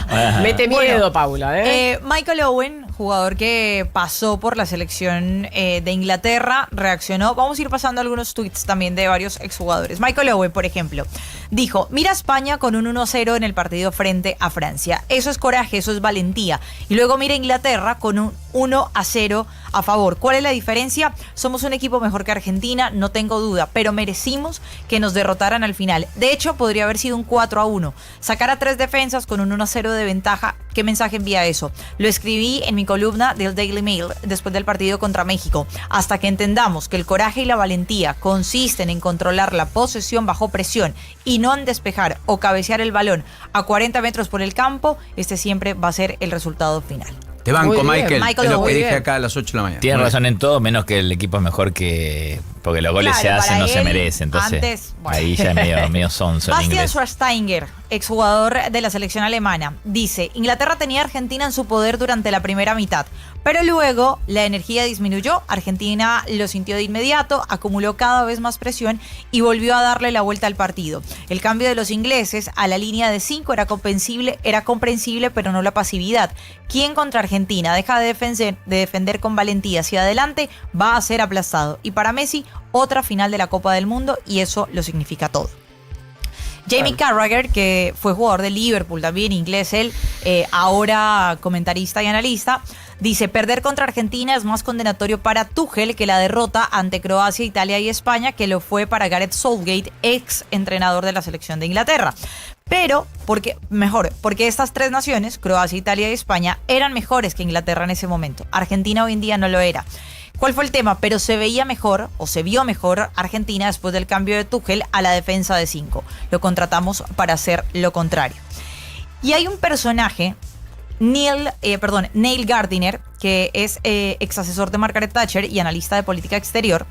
Mete miedo, Paula. Michael Owen, jugador que pasó por la selección de Inglaterra, reaccionó. Vamos a ir pasando algunos tweets también de varios exjugadores. Michael Owen, por ejemplo, dijo: mira a España con un 1-0 en el partido frente a Francia. Eso es coraje, eso es valentía. Y luego mira a Inglaterra con un 1-0 a favor. ¿Cuál es la diferencia? Somos un equipo mejor que Argentina, no tengo duda, pero merecimos que nos derrotaran al final. De hecho, podría haber sido un 4-1. Sacar a 3 defensas con un 1-0 de ventaja, ¿qué mensaje envía eso? Lo escribí en mi columna del Daily Mail después del partido contra México. Hasta que entendamos que el coraje y la valentía consisten en controlar la posesión bajo presión y no en despejar o cabecear el balón a 40 metros por el campo, este siempre va a ser el resultado final. Te banco, Michael. Michael, es lo muy que dije bien. acá a las 8 de la mañana. Tienes razón en todo, menos que el equipo es mejor que... Porque los goles Claro, se hacen, para no se él, merecen. Entonces, antes, bueno. ahí ya es medio sonso en Bastian inglés. Schweinsteiger, exjugador de la selección alemana, dice: Inglaterra tenía a Argentina en su poder durante la primera mitad, pero luego la energía disminuyó, Argentina lo sintió de inmediato, acumuló cada vez más presión y volvió a darle la vuelta al partido. El cambio de los ingleses a la línea de 5 era comprensible, pero no la pasividad. ¿Quién contra Argentina deja de defender con valentía hacia adelante va a ser aplastado? Y para Messi, otra final de la Copa del Mundo, y eso lo significa todo. Jamie Carragher, que fue jugador de Liverpool también, inglés él, ahora comentarista y analista, dice: perder contra Argentina es más condenatorio para Tuchel que la derrota ante Croacia, Italia y España, que lo fue para Gareth Southgate, ex entrenador de la selección de Inglaterra. Pero, porque estas tres naciones, Croacia, Italia y España, eran mejores que Inglaterra en ese momento. Argentina hoy en día no lo era. ¿Cuál fue el tema? Pero se veía mejor, o se vio mejor Argentina después del cambio de Tuchel a la defensa de 5. Lo contratamos para hacer lo contrario. Y hay un personaje, Neil Gardiner, que es ex asesor de Margaret Thatcher y analista de política exterior.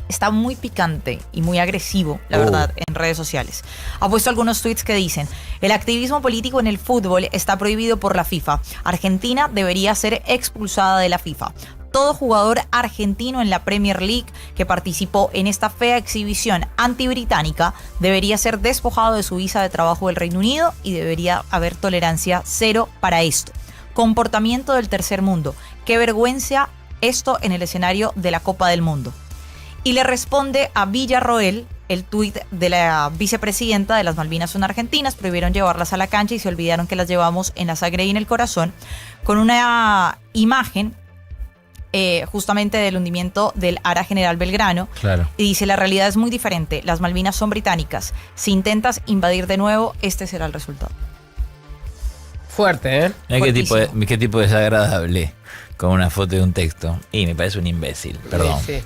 Está muy picante y muy agresivo, la verdad, en redes sociales. Ha puesto algunos tweets que dicen: el activismo político en el fútbol está prohibido por la FIFA. Argentina debería ser expulsada de la FIFA. Todo jugador argentino en la Premier League que participó en esta fea exhibición antibritánica debería ser despojado de su visa de trabajo del Reino Unido y debería haber tolerancia cero para esto. Comportamiento del tercer mundo. Qué vergüenza esto en el escenario de la Copa del Mundo. Y le responde a Villarroel el tuit de la vicepresidenta de las Malvinas son argentinas, prohibieron llevarlas a la cancha y se olvidaron que las llevamos en la sangre y en el corazón, con una imagen justamente del hundimiento del Ara General Belgrano. Claro. Y dice: la realidad es muy diferente, las Malvinas son británicas, si intentas invadir de nuevo, este será el resultado. Fuerte, ¿eh? ¿Qué tipo de desagradable con una foto y un texto? Y me parece un imbécil, perdón. Sí.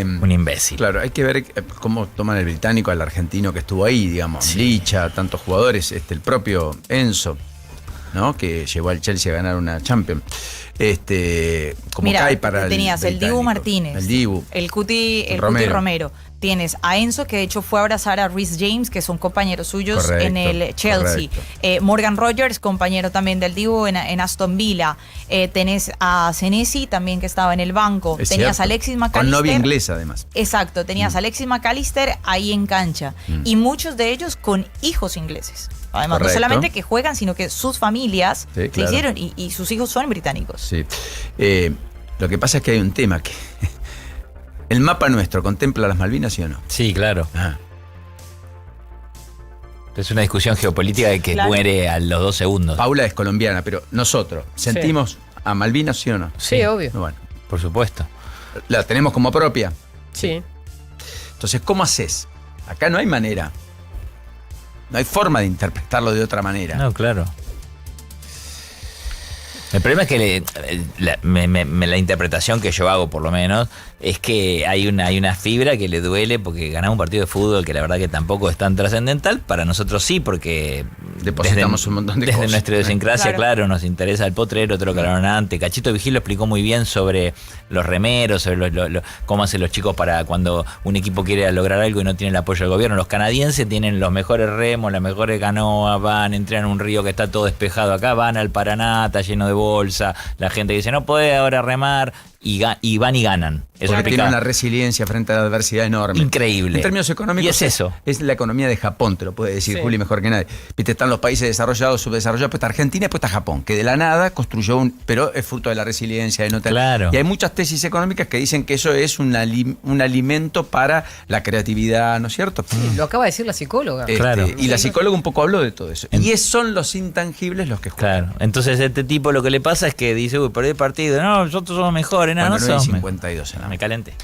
Un imbécil. Claro, hay que ver cómo toman el británico al argentino que estuvo ahí, digamos. Sí. Licha, tantos jugadores, el propio Enzo, ¿no? Que llevó al Chelsea a ganar una Champions. Como mira, cae para tenías el Dibu Martínez, el Dibu, el Cuti Romero. Tienes a Enzo, que de hecho fue a abrazar a Reece James, que son compañeros suyos en el Chelsea. Morgan Rogers, compañero también del Dibu en Aston Villa. Tenés a Senesi también, que estaba en el banco. Tenías a Alexis McAllister. Con novia inglesa, además. Exacto, tenías a Alexis McAllister ahí en cancha. Y muchos de ellos con hijos ingleses. Además, no solamente que juegan, sino que sus familias se hicieron y sus hijos son británicos. Sí. Lo que pasa es que hay un tema que... ¿El mapa nuestro contempla las Malvinas, sí o no? Sí, claro. Es una discusión geopolítica de que muere a los 2 segundos. Paula es colombiana, pero nosotros, ¿sentimos a Malvinas, sí o no? Sí, obvio. Bueno, por supuesto. ¿La tenemos como propia? Sí. Entonces, ¿cómo haces? Acá no hay manera. No hay forma de interpretarlo de otra manera. No, claro. El problema es que la interpretación que yo hago, por lo menos, es que hay una fibra que le duele porque ganamos un partido de fútbol que la verdad que tampoco es tan trascendental. Para nosotros sí, porque depositamos un montón de cosas. Desde nuestra idiosincrasia, claro, nos interesa el potrero, te lo hablaron antes. Cachito Vigil lo explicó muy bien sobre los remeros, sobre cómo hacen los chicos para cuando un equipo quiere lograr algo y no tiene el apoyo del gobierno. Los canadienses tienen los mejores remos, las mejores canoas, van, entran a un río que está todo despejado acá, van al Paraná, está lleno de bolsa, la gente dice no puede ahora remar y van y ganan. Eso porque tiene una resiliencia frente a la adversidad enorme. Increíble. En términos económicos, y es eso. Es la economía de Japón, te lo puede decir Juli mejor que nadie. Viste, están los países desarrollados, subdesarrollados, pues está Argentina y después está Japón, que de la nada construyó pero es fruto de la resiliencia, de no tener. Claro. Y hay muchas tesis económicas que dicen que eso es un alimento para la creatividad, ¿no es cierto? Lo acaba de decir la psicóloga. Claro. Y la psicóloga un poco habló de todo eso. Y son los intangibles los que juegan. Claro. Entonces este tipo lo que le pasa es que dice, uy, perdí el partido. No, nosotros somos mejores. No, bueno, no somos. 52 en la me calenté.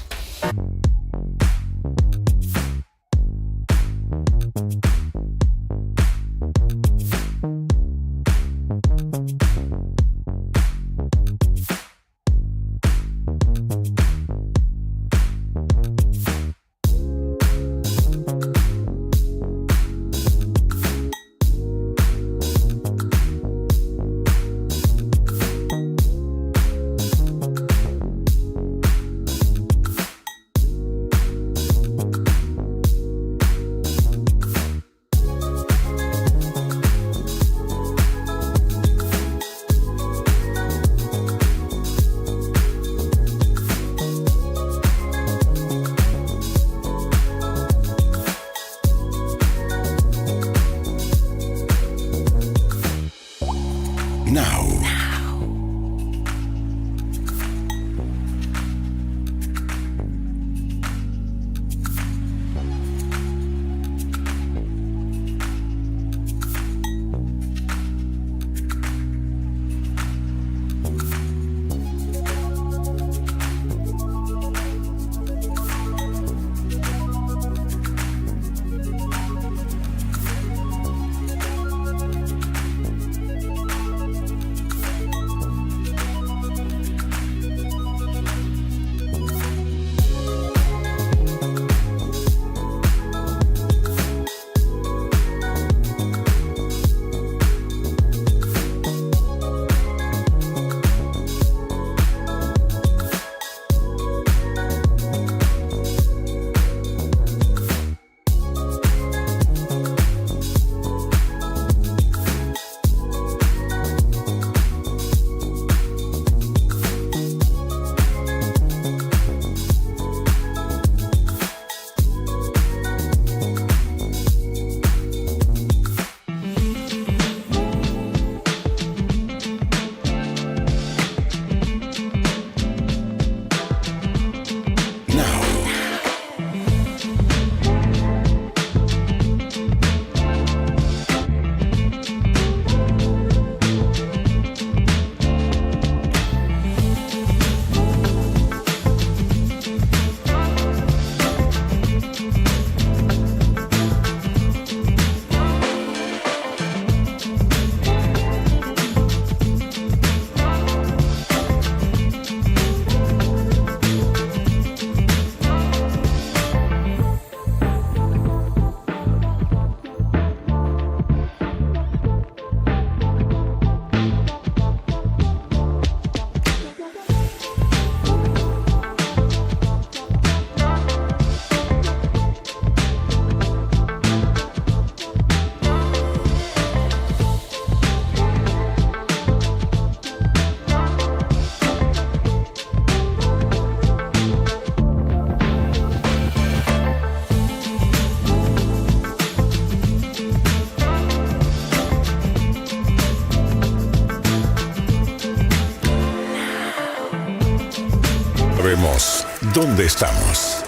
sabemos dónde estamos.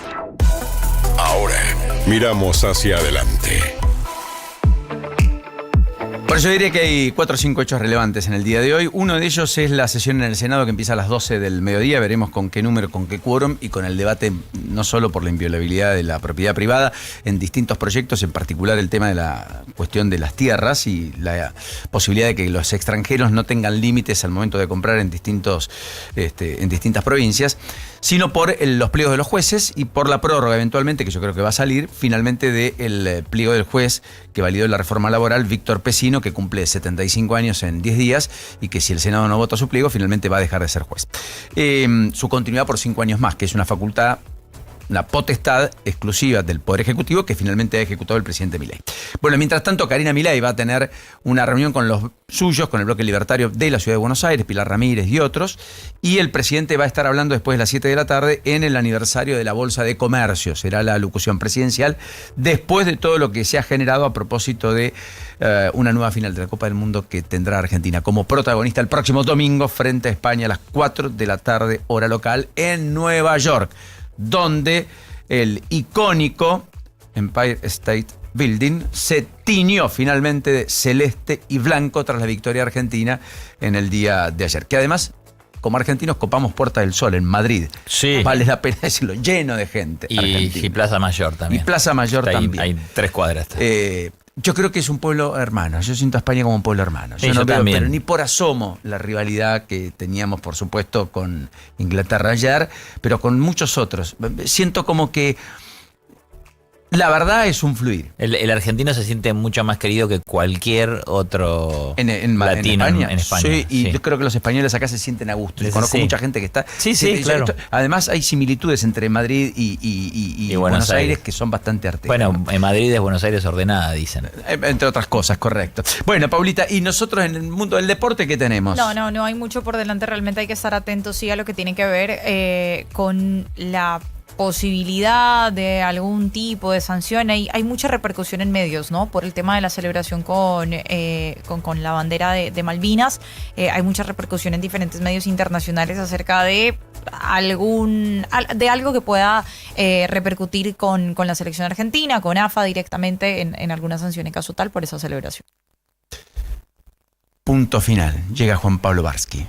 Ahora, miramos hacia adelante. Por eso diría que hay 4 o 5 hechos relevantes en el día de hoy. Uno de ellos es la sesión en el Senado que empieza a las 12 del mediodía. Veremos con qué número, con qué quórum y con el debate no solo por la inviolabilidad de la propiedad privada en distintos proyectos, en particular el tema de la cuestión de las tierras y la posibilidad de que los extranjeros no tengan límites al momento de comprar en distintas provincias, sino por los pliegos de los jueces y por la prórroga eventualmente, que yo creo que va a salir finalmente del pliego del juez que validó la reforma laboral, Víctor Pesino, que cumple 75 años en 10 días y que si el Senado no vota su pliego, finalmente va a dejar de ser juez. Su continuidad por 5 años más, que es una facultad, una potestad exclusiva del Poder Ejecutivo que finalmente ha ejecutado el presidente Milei. Bueno, mientras tanto, Karina Milei va a tener una reunión con los suyos, con el bloque libertario de la Ciudad de Buenos Aires, Pilar Ramírez y otros, y el presidente va a estar hablando después de las 7 de la tarde en el aniversario de la Bolsa de Comercio. Será la alocución presidencial después de todo lo que se ha generado a propósito de una nueva final de la Copa del Mundo que tendrá Argentina como protagonista el próximo domingo frente a España a las 4 de la tarde, hora local, en Nueva York, donde el icónico Empire State Building se tiñó finalmente de celeste y blanco tras la victoria argentina en el día de ayer. Que además, como argentinos, copamos Puerta del Sol en Madrid. Sí. Vale la pena decirlo, lleno de gente. Y Plaza Mayor también. Y Plaza Mayor también. Hay 3 cuadras. Yo creo que es un pueblo hermano. Yo siento a España como un pueblo hermano. Sí, yo no yo veo, también. pero ni por asomo, la rivalidad que teníamos, por supuesto, con Inglaterra ayer, pero con muchos otros. Siento como que la verdad es un fluir. El argentino se siente mucho más querido que cualquier otro latino en España. Sí, y yo creo que los españoles acá se sienten a gusto. Yo conozco mucha gente que está... Sí, claro. Además hay similitudes entre Madrid y Buenos Aires que son bastante artesanas. Bueno, en Madrid es Buenos Aires ordenada, dicen. Entre otras cosas, correcto. Bueno, Paulita, ¿y nosotros en el mundo del deporte qué tenemos? No hay mucho por delante. Realmente hay que estar atentos, sí, a lo que tiene que ver con la posibilidad de algún tipo de sanción. Hay mucha repercusión en medios, ¿no? Por el tema de la celebración con la bandera de Malvinas. Hay mucha repercusión en diferentes medios internacionales acerca de algo que pueda repercutir con la selección argentina, con AFA directamente en alguna sanción en caso tal por esa celebración. Punto final. Llega Juan Pablo Barsky.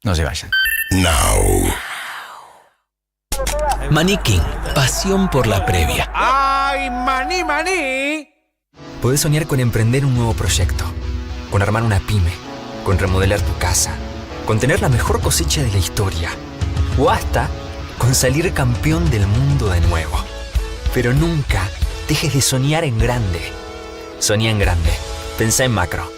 No se vayan. Now. Maní King, pasión por la previa. ¡Ay, maní! Podés soñar con emprender un nuevo proyecto, con armar una pyme, con remodelar tu casa, con tener la mejor cosecha de la historia, o hasta con salir campeón del mundo de nuevo. Pero nunca dejes de soñar en grande. Soñá en grande. Pensá en macro.